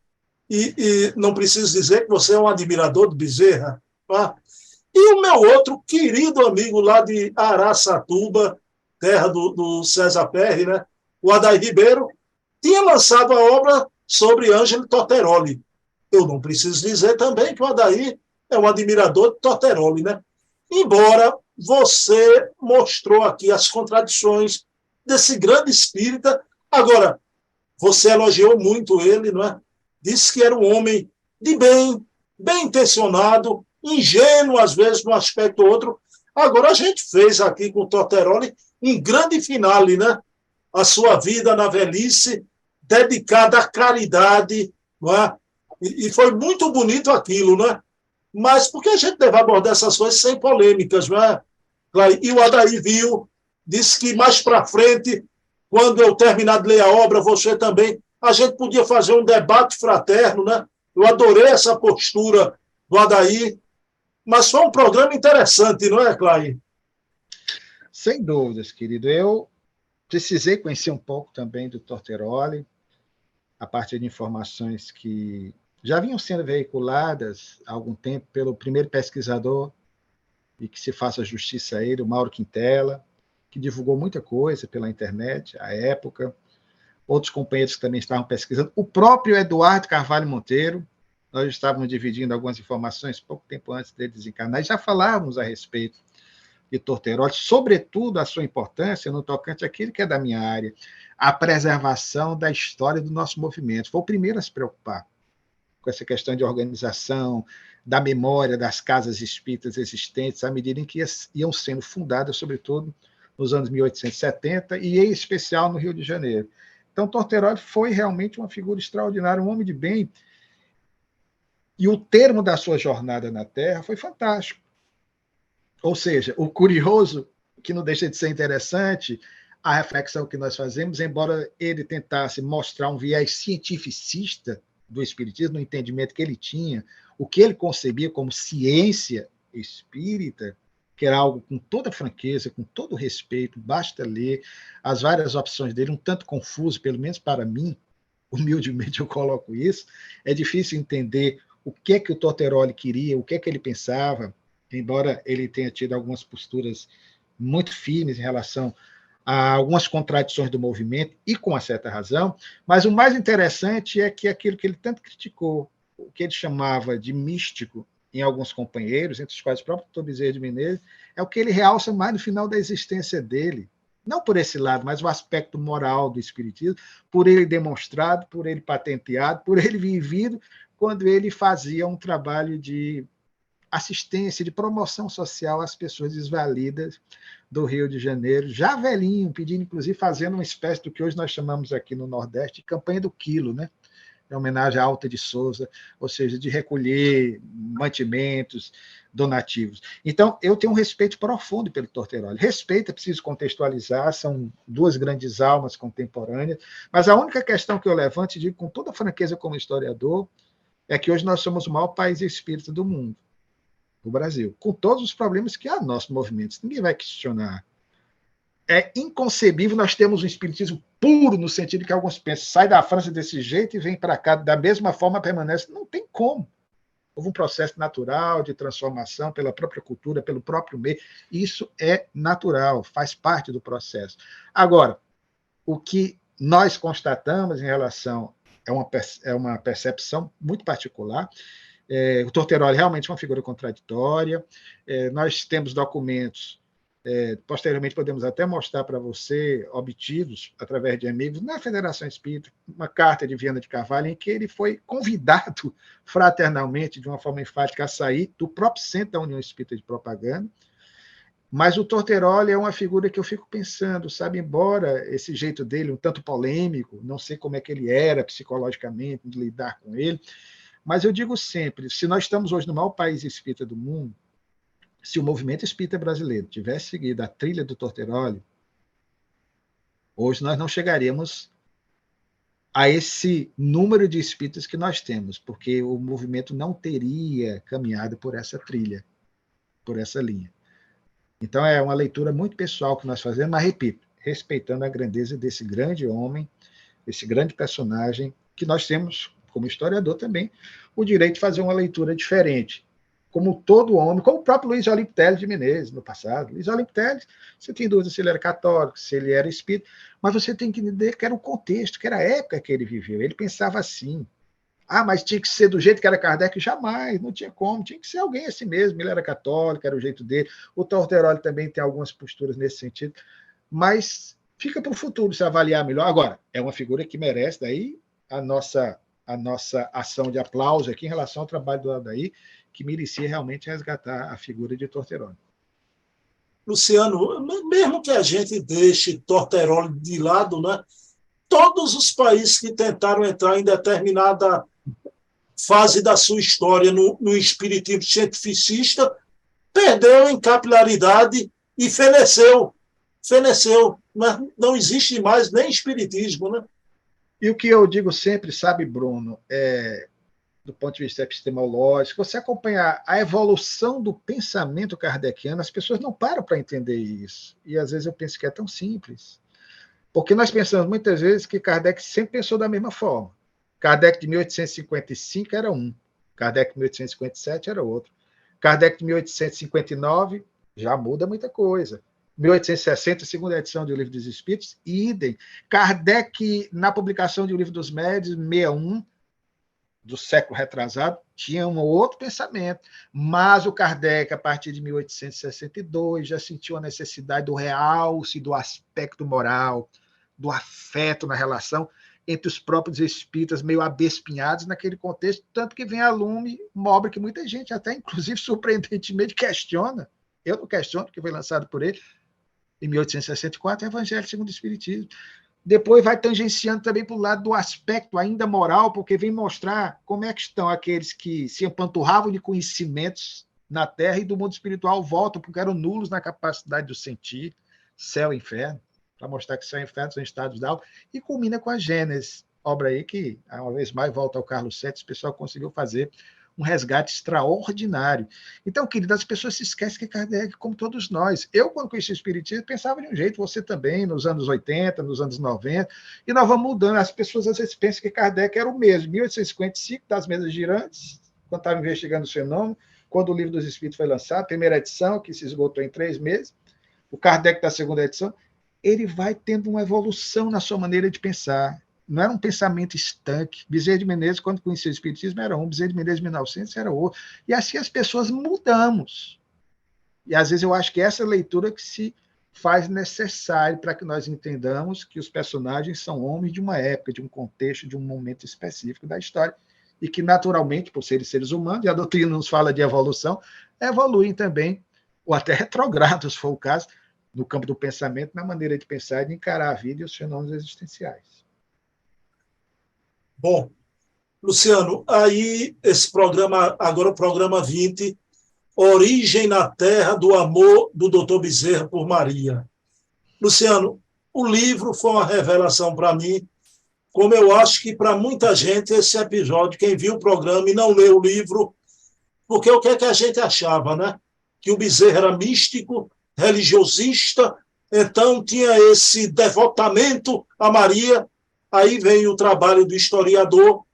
E não preciso dizer que você é um admirador de Bezerra. Tá? E o meu outro querido amigo lá de Araçatuba, terra do César Perry, né? O Adair Ribeiro, tinha lançado a obra sobre Ângelo Torteroli. Eu não preciso dizer também que o Adair é um admirador de Torteroli, né? Embora você mostrou aqui as contradições desse grande espírita. Agora, você elogiou muito ele, não é? Disse que era um homem de bem, bem intencionado, ingênuo, às vezes, num aspecto ou outro. Agora, a gente fez aqui com o Torteroli um grande finale, né? A sua vida na velhice, dedicada à caridade, não é? E foi muito bonito aquilo, né? Mas por que a gente deve abordar essas coisas sem polêmicas, não é? E o Adair viu, disse que mais para frente, quando eu terminar de ler a obra, você também, a gente podia fazer um debate fraterno, né? Eu adorei essa postura do Adair, mas foi um programa interessante, não é, Clay? Sem dúvidas, querido. Eu precisei conhecer um pouco também do Torteroli, a partir de informações que já vinham sendo veiculadas há algum tempo pelo primeiro pesquisador, e que se faça justiça a ele, o Mauro Quintela, que divulgou muita coisa pela internet à época, outros companheiros que também estavam pesquisando, o próprio Eduardo Carvalho Monteiro, nós estávamos dividindo algumas informações pouco tempo antes dele desencarnar, e já falávamos a respeito de Torteroli, sobretudo a sua importância no tocante àquilo que é da minha área, a preservação da história do nosso movimento. Foi o primeiro a se preocupar com essa questão de organização, da memória das casas espíritas existentes, à medida em que iam sendo fundadas, sobretudo nos anos 1870, e em especial no Rio de Janeiro. Então, Torteroli foi realmente uma figura extraordinária, um homem de bem, e o termo da sua jornada na Terra foi fantástico. Ou seja, o curioso, que não deixa de ser interessante, a reflexão que nós fazemos, embora ele tentasse mostrar um viés cientificista do espiritismo, no entendimento que ele tinha, o que ele concebia como ciência espírita, que era algo com toda franqueza, com todo respeito, basta ler as várias opções dele, um tanto confuso, pelo menos para mim, humildemente eu coloco isso, é difícil entender o que é que o Torteroli queria, o que é que ele pensava, embora ele tenha tido algumas posturas muito firmes em relação a algumas contradições do movimento, e com uma certa razão, mas o mais interessante é que aquilo que ele tanto criticou, o que ele chamava de místico em alguns companheiros, entre os quais o próprio Dr. Bezerra de Menezes, é o que ele realça mais no final da existência dele. Não por esse lado, mas o aspecto moral do espiritismo, por ele demonstrado, por ele patenteado, por ele vivido, quando ele fazia um trabalho de assistência, de promoção social às pessoas desvalidas do Rio de Janeiro, já velhinho, pedindo, inclusive, fazendo uma espécie do que hoje nós chamamos aqui no Nordeste de campanha do quilo, né? Em homenagem à Alta de Souza, ou seja, de recolher mantimentos, donativos. Então, eu tenho um respeito profundo pelo Torteroli. Respeito, é preciso contextualizar, são duas grandes almas contemporâneas, mas a única questão que eu levanto, e digo com toda franqueza como historiador, é que hoje nós somos o maior país espírita do mundo, o Brasil, com todos os problemas que há no nosso movimento. Isso ninguém vai questionar. É inconcebível nós termos um espiritismo puro, no sentido que alguns pensam, sai da França desse jeito e vem para cá da mesma forma, permanece. Não tem como. Houve um processo natural de transformação pela própria cultura, pelo próprio meio. Isso é natural, faz parte do processo. Agora, o que nós constatamos em relação é uma percepção muito particular. O Torteroli realmente é uma figura contraditória. Nós temos documentos, posteriormente podemos até mostrar para você, obtidos através de amigos, na Federação Espírita, uma carta de Viana de Carvalho, em que ele foi convidado fraternalmente, de uma forma enfática, a sair do próprio Centro da União Espírita de Propaganda. Mas o Torteroli é uma figura que eu fico pensando, sabe, embora esse jeito dele um tanto polêmico, não sei como é que ele era psicologicamente, de lidar com ele, mas eu digo sempre, se nós estamos hoje no maior país espírita do mundo, se o movimento espírita brasileiro tivesse seguido a trilha do Torteroli, hoje nós não chegaríamos a esse número de espíritas que nós temos, porque o movimento não teria caminhado por essa trilha, por essa linha. Então, é uma leitura muito pessoal que nós fazemos, mas, repito, respeitando a grandeza desse grande homem, esse grande personagem, que nós temos, como historiador também, o direito de fazer uma leitura diferente. Como todo homem, como o próprio Luiz Olímpio Telles de Menezes, no passado. Luiz Olímpio Telles, você tem dúvida se ele era católico, se ele era espírita, mas você tem que entender que era o contexto, que era a época que ele viveu. Ele pensava assim. Mas tinha que ser do jeito que era Kardec? Jamais, não tinha como, tinha que ser alguém assim mesmo. Ele era católico, era o jeito dele. O Torteroli também tem algumas posturas nesse sentido, mas fica para o futuro se avaliar melhor. Agora, é uma figura que merece daí a nossa ação de aplauso aqui em relação ao trabalho do Adair, que merecia realmente resgatar a figura de Torteroli. Luciano, mesmo que a gente deixe Torteroli de lado, né, todos os países que tentaram entrar em determinada fase da sua história no espiritismo cientificista perdeu em capilaridade e feneceu. Mas não existe mais nem espiritismo, né? E o que eu digo sempre, sabe, Bruno, do ponto de vista epistemológico, você acompanhar a evolução do pensamento kardeciano, as pessoas não param para entender isso. E às vezes eu penso que é tão simples. Porque nós pensamos muitas vezes que Kardec sempre pensou da mesma forma. Kardec de 1855 era um, Kardec de 1857 era outro. Kardec de 1859 já muda muita coisa. 1860, segunda edição do Livro dos Espíritos, idem. Kardec, na publicação do Livro dos Médiuns, 61, do século retrasado, tinha um outro pensamento. Mas o Kardec, a partir de 1862, já sentiu a necessidade do realce do aspecto moral, do afeto na relação entre os próprios espíritas, meio abespinhados naquele contexto, tanto que vem a lume uma obra que muita gente, até inclusive surpreendentemente, questiona. Eu não questiono, porque foi lançado por ele, em 1864, Evangelho segundo o Espiritismo. Depois vai tangenciando também para o lado do aspecto ainda moral, porque vem mostrar como é que estão aqueles que se empanturravam de conhecimentos na Terra e do mundo espiritual voltam, porque eram nulos na capacidade de sentir, céu e inferno, para mostrar que céu e inferno são estados da alma, e culmina com a Gênesis, obra aí que, uma vez mais, volta ao Carlos VII, o pessoal conseguiu fazer um resgate extraordinário. Então, querido, as pessoas se esquecem que Kardec, como todos nós. Eu, quando conheci o Espiritismo, pensava de um jeito, você também, nos anos 80, nos anos 90, e nós vamos mudando. As pessoas às vezes pensam que Kardec era o mesmo. 1855, das mesas girantes, quando estava investigando o fenômeno, quando o Livro dos Espíritos foi lançado, primeira edição, que se esgotou em 3 meses, o Kardec da segunda edição, ele vai tendo uma evolução na sua maneira de pensar. Não era um pensamento estanque. Bezerra de Menezes, quando conhecia o Espiritismo, era um, Bezerra de Menezes, em 1900, era outro. E assim as pessoas mudamos. E às vezes eu acho que essa leitura que se faz necessário para que nós entendamos que os personagens são homens de uma época, de um contexto, de um momento específico da história, e que naturalmente, por serem seres humanos, e a doutrina nos fala de evolução, evoluem também, ou até retrogradam, se for o caso, no campo do pensamento, na maneira de pensar e de encarar a vida e os fenômenos existenciais. Bom, Luciano, aí esse programa, agora o programa 20, Origem na Terra do Amor do Dr. Bezerra por Maria. Luciano, o livro foi uma revelação para mim, como eu acho que para muita gente esse episódio, quem viu o programa e não leu o livro, porque o que é que a gente achava, né? Que o Bezerra era místico, religiosista, então tinha esse devotamento a Maria. Aí vem o trabalho do historiador,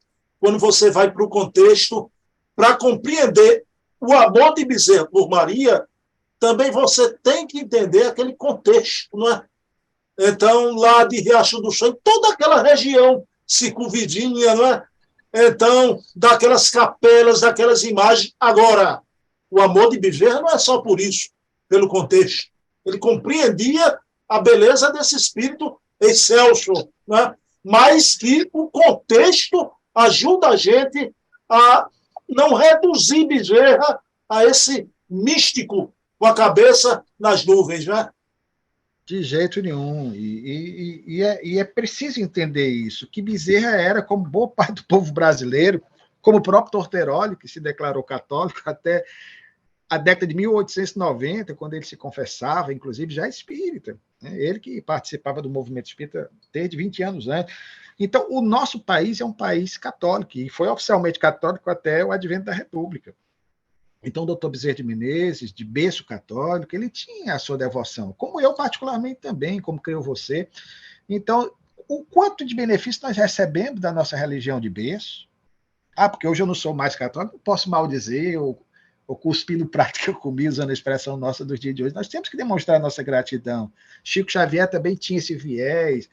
quando você vai para o contexto, para compreender o amor de Bezerra por Maria, também você tem que entender aquele contexto, não é? Então, lá de Riacho do Chão, toda aquela região circunvizinha, não é? Então, daquelas capelas, daquelas imagens. Agora, o amor de Bezerra não é só por isso, pelo contexto. Ele compreendia a beleza desse espírito excelso, não é? Mas que o contexto ajuda a gente a não reduzir Bezerra a esse místico com a cabeça nas nuvens, né? De jeito nenhum. E é preciso entender isso, que Bezerra era, como boa parte do povo brasileiro, como o próprio Torteroli, que se declarou católico até a década de 1890, quando ele se confessava, inclusive já espírita. Né? Ele que participava do movimento espírita desde 20 anos antes. Então, o nosso país é um país católico, e foi oficialmente católico até o advento da República. Então, o doutor Bezerra de Menezes, de berço católico, ele tinha a sua devoção, como eu particularmente também, como creio você. Então, o quanto de benefício nós recebemos da nossa religião de berço? Ah, porque hoje eu não sou mais católico, não posso maldizer ou cuspir no prato que eu comi, usando a expressão nossa dos dias de hoje. Nós temos que demonstrar a nossa gratidão. Chico Xavier também tinha esse viés.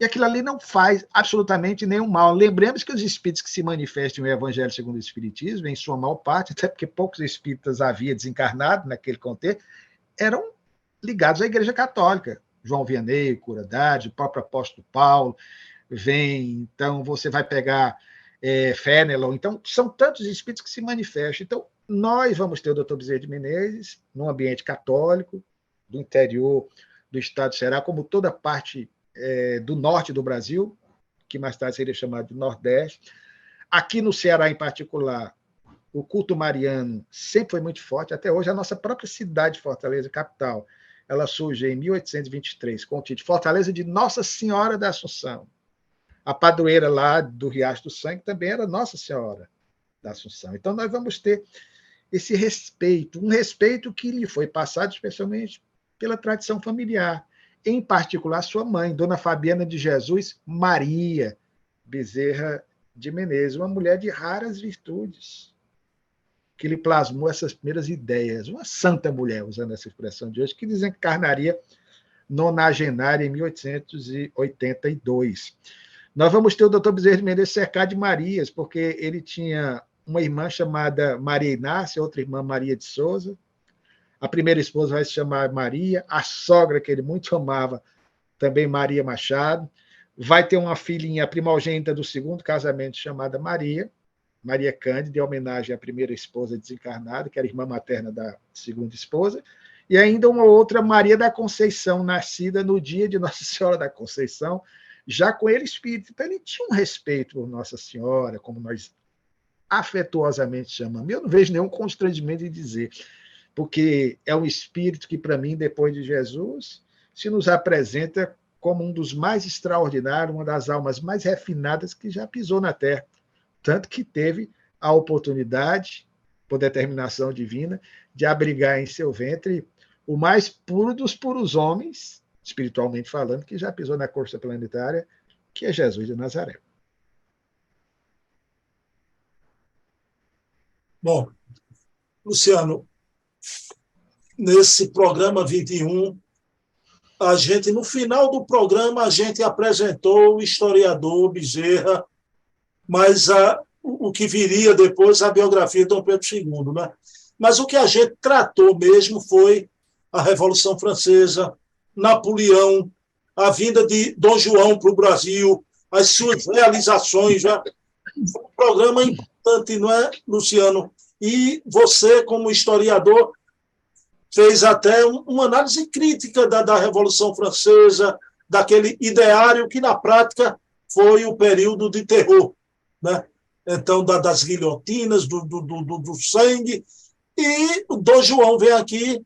E aquilo ali não faz absolutamente nenhum mal. Lembremos que os espíritos que se manifestam no Evangelho segundo o Espiritismo, em sua maior parte, até porque poucos espíritas havia desencarnado naquele contexto, eram ligados à Igreja Católica. João Vianney, Cura d'Ades, o próprio apóstolo Paulo, vem, então você vai pegar Fénelon, então são tantos espíritos que se manifestam. Então, nós vamos ter o doutor Bezerra de Menezes, num ambiente católico, do interior do estado do Ceará, como toda parte do norte do Brasil, que mais tarde seria chamado de Nordeste. Aqui no Ceará, em particular, o culto mariano sempre foi muito forte. Até hoje, a nossa própria cidade de Fortaleza, capital, ela surge em 1823, com o título Fortaleza de Nossa Senhora da Assunção. A padroeira lá do Riacho do Sangue também era Nossa Senhora. da Assunção. Então, nós vamos ter esse respeito, um respeito que lhe foi passado especialmente pela tradição familiar, em particular sua mãe, Dona Fabiana de Jesus Maria Bezerra de Menezes, uma mulher de raras virtudes, que lhe plasmou essas primeiras ideias, uma santa mulher, usando essa expressão de hoje, que desencarnaria nonagenária em 1882. Nós vamos ter o doutor Bezerra de Menezes cercado de Marias, porque ele tinha uma irmã chamada Maria Inácia, outra irmã Maria de Souza. A primeira esposa vai se chamar Maria, a sogra que ele muito amava, também Maria Machado. Vai ter uma filhinha primogênita do segundo casamento chamada Maria, Maria Cândida, em homenagem à primeira esposa desencarnada, que era irmã materna da segunda esposa, e ainda uma outra Maria da Conceição, nascida no dia de Nossa Senhora da Conceição, já com ele espírito. Então, ele tinha um respeito por Nossa Senhora, como nós afetuosamente chamamos. Eu não vejo nenhum constrangimento em dizer, porque é um espírito que, para mim, depois de Jesus, se nos apresenta como um dos mais extraordinários, uma das almas mais refinadas que já pisou na Terra. Tanto que teve a oportunidade, por determinação divina, de abrigar em seu ventre o mais puro dos puros homens, espiritualmente falando, que já pisou na crosta planetária, que é Jesus de Nazaré. Bom, Luciano, nesse programa 21, a gente, no final do programa, a gente apresentou o historiador Bezerra, mas o que viria depois, a biografia de Dom Pedro II, né? Mas o que a gente tratou mesmo foi a Revolução Francesa, Napoleão, a vinda de Dom João para o Brasil, as suas realizações. Já. Foi um programa importante, não é, Luciano? E você, como historiador, fez até uma análise crítica da Revolução Francesa, daquele ideário que, na prática, foi o período de terror, né? Então, das guilhotinas, do sangue. E o Dom João vem aqui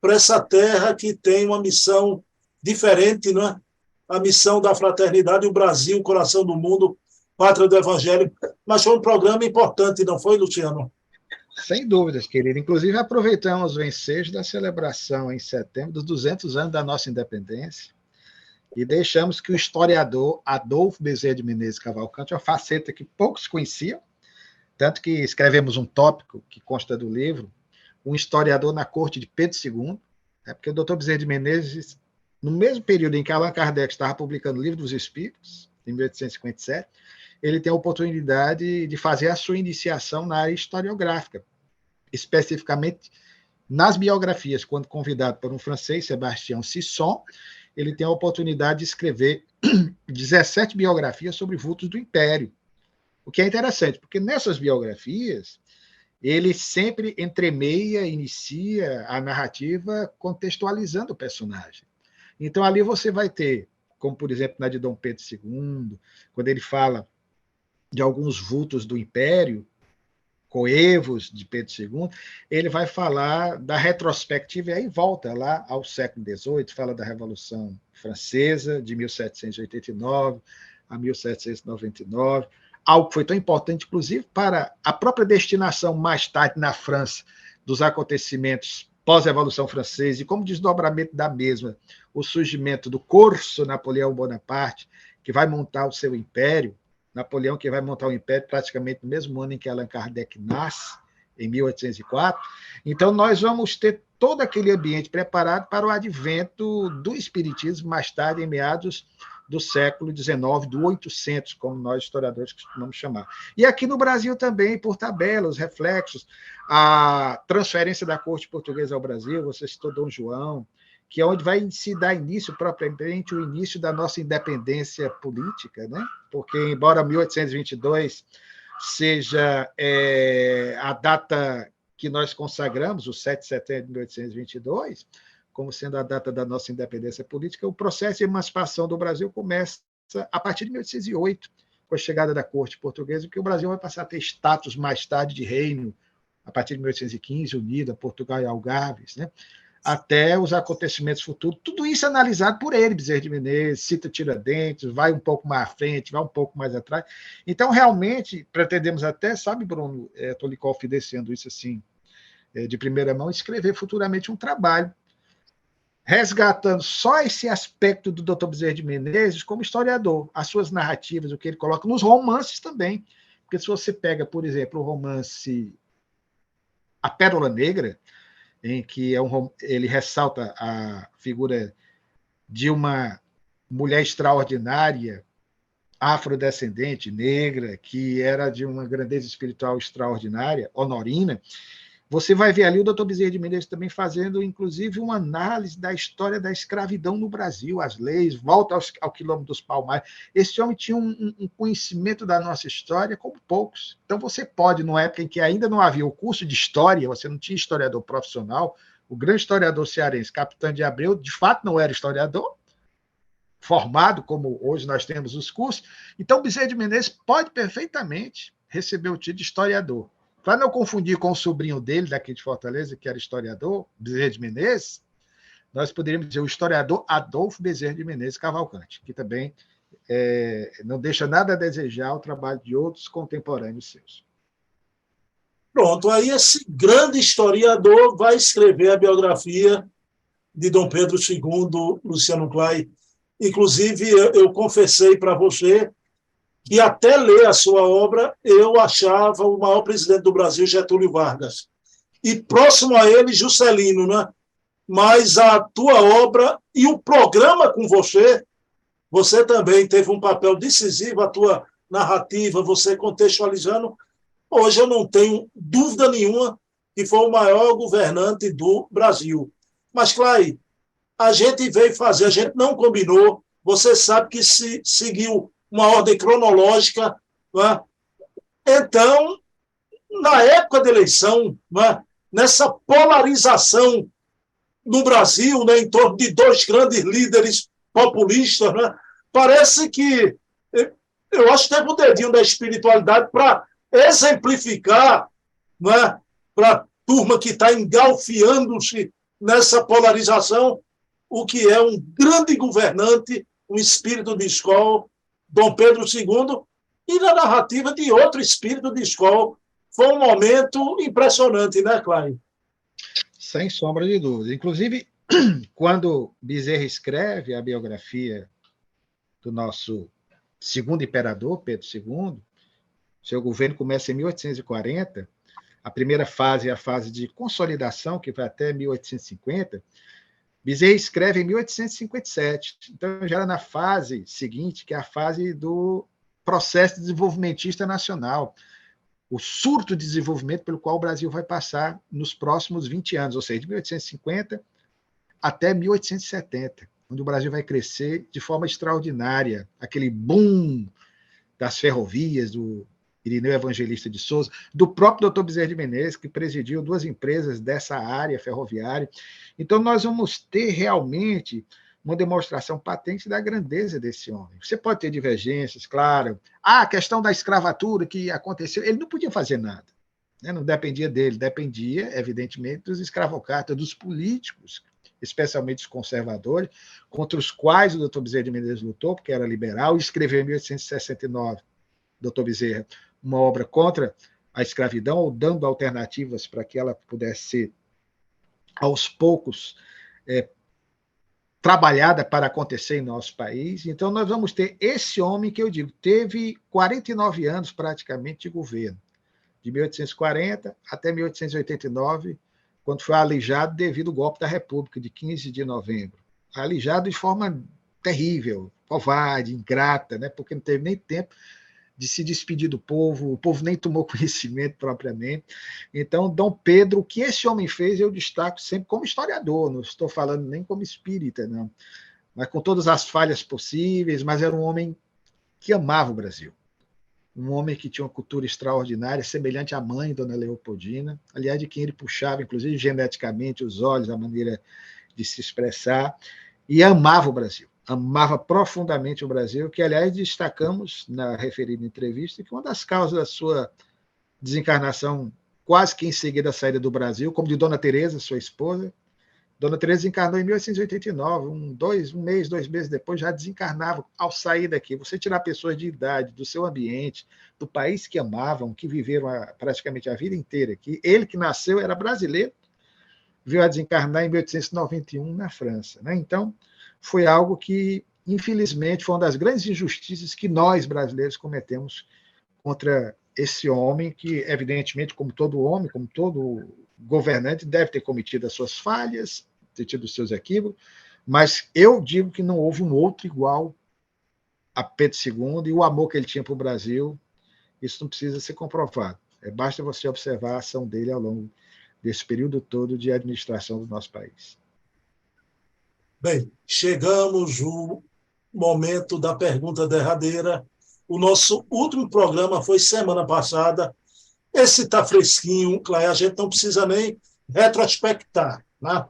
para essa terra que tem uma missão diferente, né? A missão da fraternidade, o Brasil, o coração do mundo, pátria do Evangelho. Mas foi um programa importante, não foi, Luciano? Sem dúvidas, querido. Inclusive, aproveitamos o ensejo da celebração em setembro dos 200 anos da nossa independência e deixamos que o historiador Adolfo Bezerra de Menezes Cavalcante, uma faceta que poucos conheciam, tanto que escrevemos um tópico que consta do livro, um historiador na corte de Pedro II, porque o doutor Bezerra de Menezes, no mesmo período em que Allan Kardec estava publicando o Livro dos Espíritos, em 1857, ele tem a oportunidade de fazer a sua iniciação na área historiográfica, especificamente nas biografias, quando convidado por um francês, Sébastien Sisson, ele tem a oportunidade de escrever 17 biografias sobre vultos do Império, o que é interessante, porque nessas biografias ele sempre entremeia, inicia a narrativa contextualizando o personagem. Então, ali você vai ter, como por exemplo na de Dom Pedro II, quando ele fala de alguns vultos do Império, coevos de Pedro II, ele vai falar da retrospectiva, e aí volta lá ao século XVIII, fala da Revolução Francesa, de 1789 a 1799, algo que foi tão importante, inclusive, para a própria destinação mais tarde na França dos acontecimentos pós-Revolução Francesa e como desdobramento da mesma, o surgimento do Corso Napoleão Bonaparte, que vai montar o seu império, Napoleão que vai montar o império praticamente no mesmo ano em que Allan Kardec nasce, em 1804. Então, nós vamos ter todo aquele ambiente preparado para o advento do espiritismo, mais tarde, em meados do século XIX, do 800, como nós historiadores costumamos chamar. E aqui no Brasil também, por tabela, os reflexos, a transferência da corte portuguesa ao Brasil, você citou Dom João, que é onde vai se dar início, propriamente, o início da nossa independência política, né? Porque, embora 1822 seja a data que nós consagramos, o 7 de setembro de 1822, como sendo a data da nossa independência política, o processo de emancipação do Brasil começa a partir de 1808, com a chegada da corte portuguesa, porque o Brasil vai passar a ter status mais tarde de reino, a partir de 1815, unido a Portugal e Algarves, né? até os acontecimentos futuros. Tudo isso é analisado por ele, Bezerra de Menezes, cita Tiradentes, vai um pouco mais à frente, vai um pouco mais atrás. Então, realmente, pretendemos até, sabe, Bruno, estou lhe confidenciando isso assim, de primeira mão, escrever futuramente um trabalho resgatando só esse aspecto do Dr. Bezerra de Menezes como historiador, as suas narrativas, o que ele coloca nos romances também. Porque se você pega, por exemplo, o romance A Pérola Negra, em que ele ressalta a figura de uma mulher extraordinária, afrodescendente, negra, que era de uma grandeza espiritual extraordinária, Honorina, você vai ver ali o doutor Bezerra de Menezes também fazendo, inclusive, uma análise da história da escravidão no Brasil, as leis, volta ao quilômetro dos Palmares. Esse homem tinha um conhecimento da nossa história como poucos. Então, você pode, numa época em que ainda não havia o curso de história, você não tinha historiador profissional, o grande historiador cearense, Capitão de Abreu, de fato não era historiador, formado, como hoje nós temos os cursos. Então, Bezerra de Menezes pode perfeitamente receber o título de historiador. Para não confundir com o sobrinho dele, daqui de Fortaleza, que era historiador, Bezerra de Menezes, nós poderíamos dizer o historiador Adolfo Bezerra de Menezes Cavalcante, que também não deixa nada a desejar o trabalho de outros contemporâneos seus. Pronto, aí esse grande historiador vai escrever a biografia de Dom Pedro II, Luciano Clay. Inclusive, eu confessei para você que até ler a sua obra, eu achava o maior presidente do Brasil, Getúlio Vargas. E próximo a ele, Juscelino, né? Mas a tua obra e o programa com você também teve um papel decisivo, a tua narrativa, você contextualizando. Hoje eu não tenho dúvida nenhuma que foi o maior governante do Brasil. Mas, Clay, a gente veio fazer, a gente não combinou, você sabe que se seguiu uma ordem cronológica, né? Então, na época da eleição, né? Nessa polarização no Brasil, né? Em torno de dois grandes líderes populistas, né? Parece que, eu acho que teve um dedinho da espiritualidade para exemplificar, né? Para a turma que está engalfiando-se nessa polarização, o que é um grande governante, um espírito de escola, Dom Pedro II, e na narrativa de outro espírito de escola. Foi um momento impressionante, né, Clay? Sem sombra de dúvida. Inclusive, quando Bezerra escreve a biografia do nosso segundo imperador, Pedro II, seu governo começa em 1840, a primeira fase é a fase de consolidação, que vai até 1850, Bezerra escreve em 1857. Então, já era na fase seguinte, que é a fase do processo desenvolvimentista nacional, o surto de desenvolvimento pelo qual o Brasil vai passar nos próximos 20 anos, ou seja, de 1850 até 1870, onde o Brasil vai crescer de forma extraordinária, aquele boom das ferrovias, do Irineu Evangelista de Souza, do próprio Dr. Bezerra de Menezes, que presidiu duas empresas dessa área ferroviária. Então, nós vamos ter realmente uma demonstração patente da grandeza desse homem. Você pode ter divergências, claro. A questão da escravatura que aconteceu, ele não podia fazer nada. Né? Não dependia dele, dependia, evidentemente, dos escravocratas, dos políticos, especialmente os conservadores, contra os quais o Dr. Bezerra de Menezes lutou, porque era liberal, e escreveu em 1869, Dr. Bezerra, uma obra contra a escravidão, ou dando alternativas para que ela pudesse ser, aos poucos, trabalhada para acontecer em nosso país. Então, nós vamos ter esse homem que eu digo, teve 49 anos praticamente de governo, de 1840 até 1889, quando foi alijado devido ao golpe da República, de 15 de novembro. Alijado de forma terrível, covarde, ingrata, né? Porque não teve nem tempo de se despedir do povo, o povo nem tomou conhecimento propriamente. Então, Dom Pedro, o que esse homem fez, eu destaco sempre como historiador, não estou falando nem como espírita, não. Mas com todas as falhas possíveis, mas era um homem que amava o Brasil. Um homem que tinha uma cultura extraordinária, semelhante à mãe, Dona Leopoldina, aliás, de quem ele puxava, inclusive, geneticamente, os olhos, a maneira de se expressar, e amava o Brasil. Amava profundamente o Brasil, que, aliás, destacamos na referida entrevista, que uma das causas da sua desencarnação, quase que em seguida a saída do Brasil, como de Dona Teresa, sua esposa, Dona Teresa encarnou em 1889, um mês, 2 meses depois, já desencarnava ao sair daqui. Você tirar pessoas de idade, do seu ambiente, do país que amavam, que viveram praticamente a vida inteira aqui. Ele que nasceu era brasileiro, veio a desencarnar em 1891 na França. Né? Então, foi algo que, infelizmente, foi uma das grandes injustiças que nós, brasileiros, cometemos contra esse homem que, evidentemente, como todo homem, como todo governante, deve ter cometido as suas falhas, ter tido os seus equívocos, mas eu digo que não houve um outro igual a Pedro II e o amor que ele tinha para o Brasil, isso não precisa ser comprovado. Basta você observar a ação dele ao longo desse período todo de administração do nosso país. Bem, chegamos no momento da pergunta derradeira. O nosso último programa foi semana passada. Esse está fresquinho, a gente não precisa nem retrospectar. Né?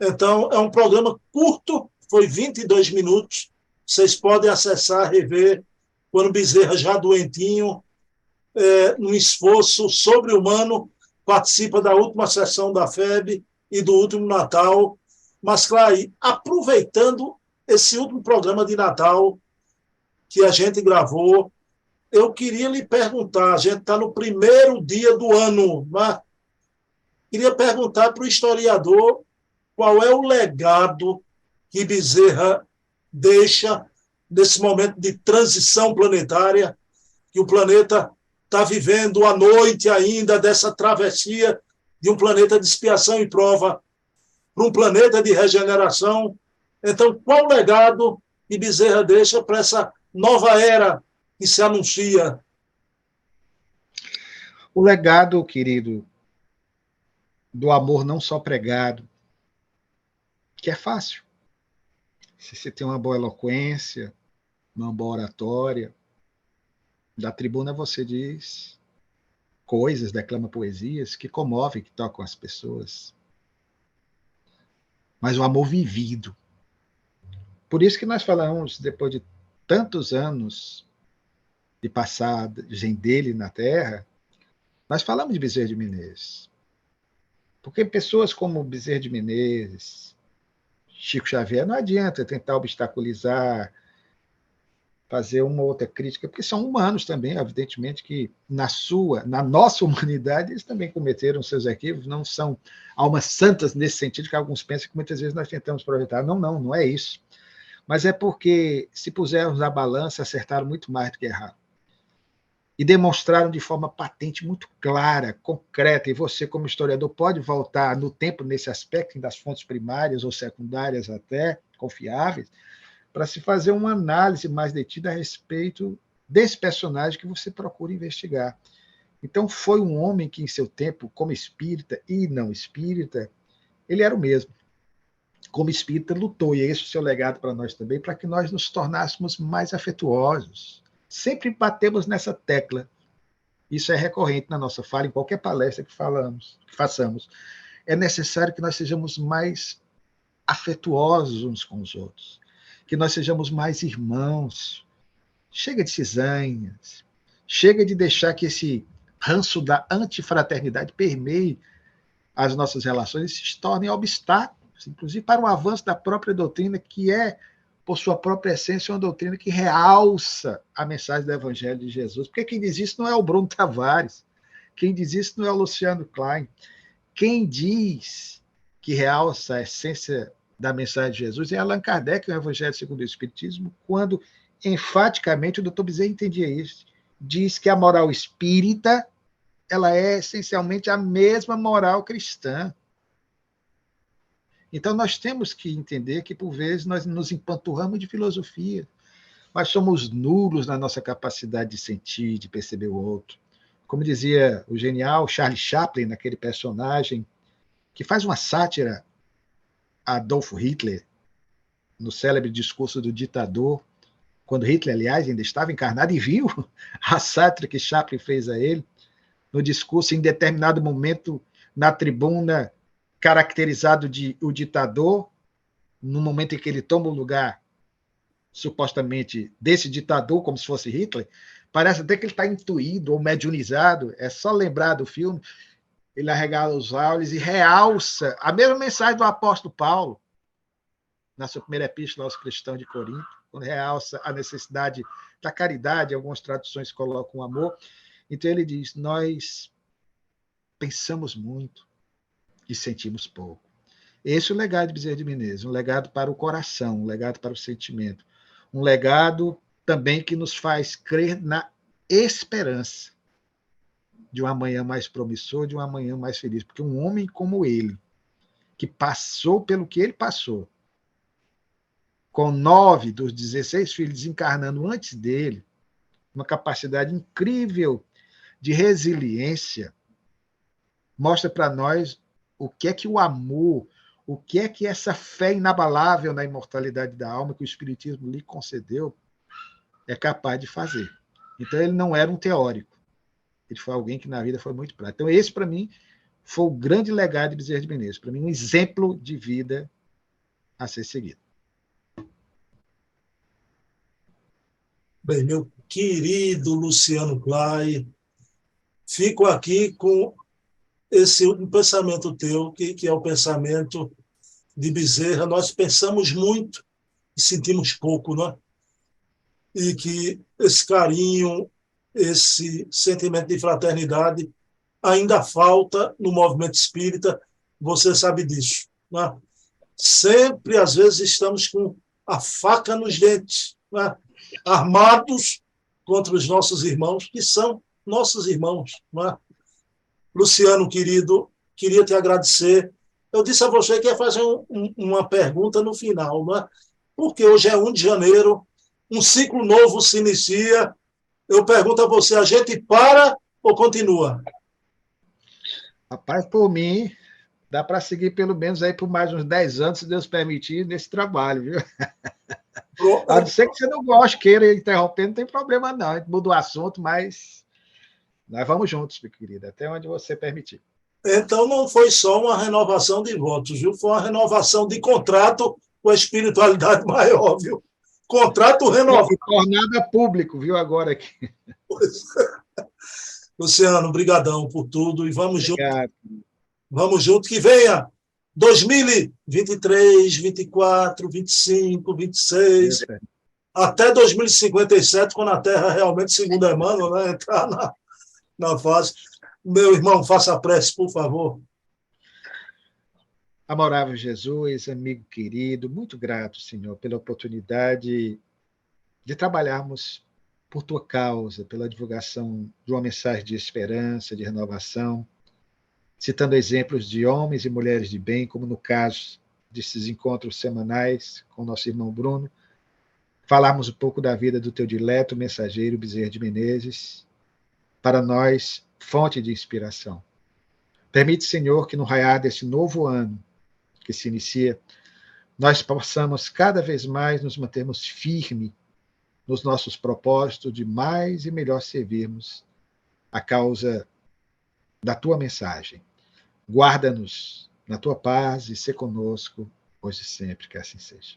Então, é um programa curto, foi 22 minutos. Vocês podem acessar, rever, quando Bezerra, já doentinho, num esforço sobre-humano, participa da última sessão da FEB e do último Natal. Mas, claro, aproveitando esse último programa de Natal que a gente gravou, eu queria lhe perguntar, a gente está no primeiro dia do ano, né? Queria perguntar para o historiador qual é o legado que Bezerra deixa nesse momento de transição planetária, que o planeta está vivendo a noite ainda dessa travessia de um planeta de expiação e prova para um planeta de regeneração. Então, qual legado que Bezerra deixa para essa nova era que se anuncia? O legado, querido, do amor não só pregado, que é fácil. Se você tem uma boa eloquência, uma boa oratória, da tribuna você diz coisas, declama poesias que comovem, que tocam as pessoas. Mas o amor vivido. Por isso que nós falamos, depois de tantos anos de passagem dele na Terra, nós falamos de Bezerra de Menezes. Porque pessoas como Bezerra de Menezes, Chico Xavier, não adianta tentar obstaculizar, fazer uma outra crítica, porque são humanos também, evidentemente que na nossa humanidade, eles também cometeram seus equívocos, não são almas santas nesse sentido que alguns pensam que muitas vezes nós tentamos projetar. Não é isso. Mas é porque, se pusermos na balança, acertaram muito mais do que erraram. E demonstraram de forma patente, muito clara, concreta, e você, como historiador, pode voltar no tempo nesse aspecto, das fontes primárias ou secundárias até, confiáveis, para se fazer uma análise mais detida a respeito desse personagem que você procura investigar. Então, foi um homem que, em seu tempo, como espírita e não espírita, ele era o mesmo. Como espírita, lutou, e é esse o seu legado para nós também, para que nós nos tornássemos mais afetuosos. Sempre batemos nessa tecla. Isso é recorrente na nossa fala, em qualquer palestra que façamos. É necessário que nós sejamos mais afetuosos uns com os outros, que nós sejamos mais irmãos. Chega de cisanhas, chega de deixar que esse ranço da antifraternidade permeie as nossas relações e se tornem obstáculos, inclusive para o avanço da própria doutrina, que é, por sua própria essência, uma doutrina que realça a mensagem do Evangelho de Jesus. Porque quem diz isso não é o Bruno Tavares, quem diz isso não é o Luciano Klein, quem diz que realça a essência da mensagem de Jesus é Allan Kardec, no Evangelho segundo o Espiritismo, quando enfaticamente o Dr. Bezerra entendia isso. Diz que a moral espírita ela é essencialmente a mesma moral cristã. Então, nós temos que entender que, por vezes, nós nos empanturramos de filosofia, mas somos nulos na nossa capacidade de sentir, de perceber o outro. Como dizia o genial Charlie Chaplin, naquele personagem que faz uma sátira a Adolf Hitler, no célebre discurso do ditador, quando Hitler, aliás, ainda estava encarnado e viu a sátira que Chaplin fez a ele, no discurso, em determinado momento, na tribuna, caracterizado de o ditador, no momento em que ele toma o lugar, supostamente, desse ditador, como se fosse Hitler, parece até que ele está intuído ou mediunizado, é só lembrar do filme, ele arregala os olhos e realça a mesma mensagem do apóstolo Paulo, na sua primeira epístola aos cristãos de Corinto, quando realça a necessidade da caridade, algumas traduções colocam o amor. Então ele diz, nós pensamos muito e sentimos pouco. Esse é o legado de Bezerra de Menezes, um legado para o coração, um legado para o sentimento, um legado também que nos faz crer na esperança de um amanhã mais promissor, de um amanhã mais feliz, porque um homem como ele, que passou pelo que ele passou, com 9 dos 16 filhos encarnando antes dele, uma capacidade incrível de resiliência, mostra para nós o que é que o amor, o que é que essa fé inabalável na imortalidade da alma que o Espiritismo lhe concedeu é capaz de fazer. Então, ele não era um teórico. Ele foi alguém que na vida foi muito prático. Então, esse, para mim, foi o grande legado de Bezerra de Menezes. Para mim, um exemplo de vida a ser seguido. Bem, meu querido Luciano Clay, fico aqui com esse último pensamento teu, que é o pensamento de Bezerra. Nós pensamos muito e sentimos pouco, não é? E que esse carinho, esse sentimento de fraternidade ainda falta no movimento espírita, você sabe disso, não é? Sempre, às vezes, estamos com a faca nos dentes, não é? Armados contra os nossos irmãos, que são nossos irmãos, não é? Luciano, querido, queria te agradecer. Eu disse a você que ia fazer uma pergunta no final, não é? Porque hoje é 1 de janeiro, um ciclo novo se inicia. Eu pergunto a você, a gente para ou continua? Rapaz, por mim, dá para seguir pelo menos aí por mais uns 10 anos, se Deus permitir, nesse trabalho, viu? A não ser que você não goste, queira interromper, não tem problema não. A gente muda o assunto, mas nós vamos juntos, meu querido, até onde você permitir. Então, não foi só uma renovação de votos, viu? Foi uma renovação de contrato com a espiritualidade maior, viu? Contrato renovado. E tornada público, viu, agora aqui. Luciano, brigadão por tudo e vamos Obrigado. junto. Vamos junto, que venha 2023, 24, 25, 26, até 2057, quando a Terra realmente, segundo Emmanuel, né, entrar na fase. Meu irmão, faça a prece, por favor. Amorável Jesus, amigo querido, muito grato, Senhor, pela oportunidade de trabalharmos por tua causa, pela divulgação de uma mensagem de esperança, de renovação, citando exemplos de homens e mulheres de bem, como no caso desses encontros semanais com o nosso irmão Bruno, falarmos um pouco da vida do teu dileto mensageiro Bezerra de Menezes, para nós, fonte de inspiração. Permite, Senhor, que no raiar desse novo ano que se inicia, nós possamos cada vez mais nos mantermos firmes nos nossos propósitos de mais e melhor servirmos a causa da tua mensagem. Guarda-nos na tua paz e sê conosco hoje e sempre, que assim seja.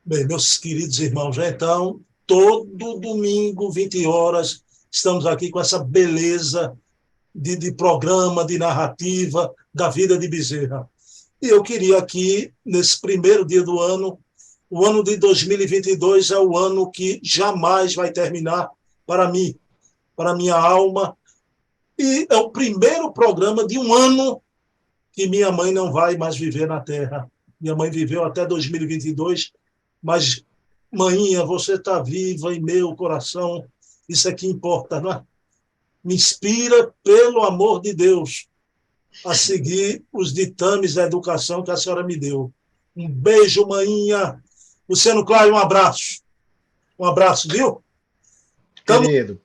Bem, meus queridos irmãos, então, todo domingo, 20 horas, estamos aqui com essa beleza de programa, de narrativa da vida de Bezerra. E eu queria aqui, nesse primeiro dia do ano, o ano de 2022 é o ano que jamais vai terminar para mim, para minha alma, e é o primeiro programa de um ano que minha mãe não vai mais viver na Terra. Minha mãe viveu até 2022, mas, maninha, você está viva em meu coração, isso é que importa, não é? Me inspira, pelo amor de Deus, a seguir os ditames da educação que a senhora me deu. Um beijo, maninha. Luciano Clay, um abraço. Um abraço, viu? Querido.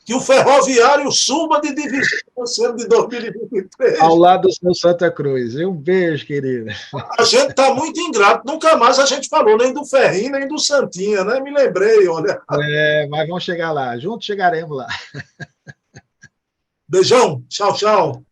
Que o ferroviário suba de divisão esse ano de 2023. Ao lado do seu Santa Cruz. Um beijo, querido. A gente está muito ingrato. Nunca mais a gente falou nem do Ferrinho, nem do Santinha, né? Me lembrei, olha. Mas vamos chegar lá. Juntos chegaremos lá. Beijão. Tchau, tchau.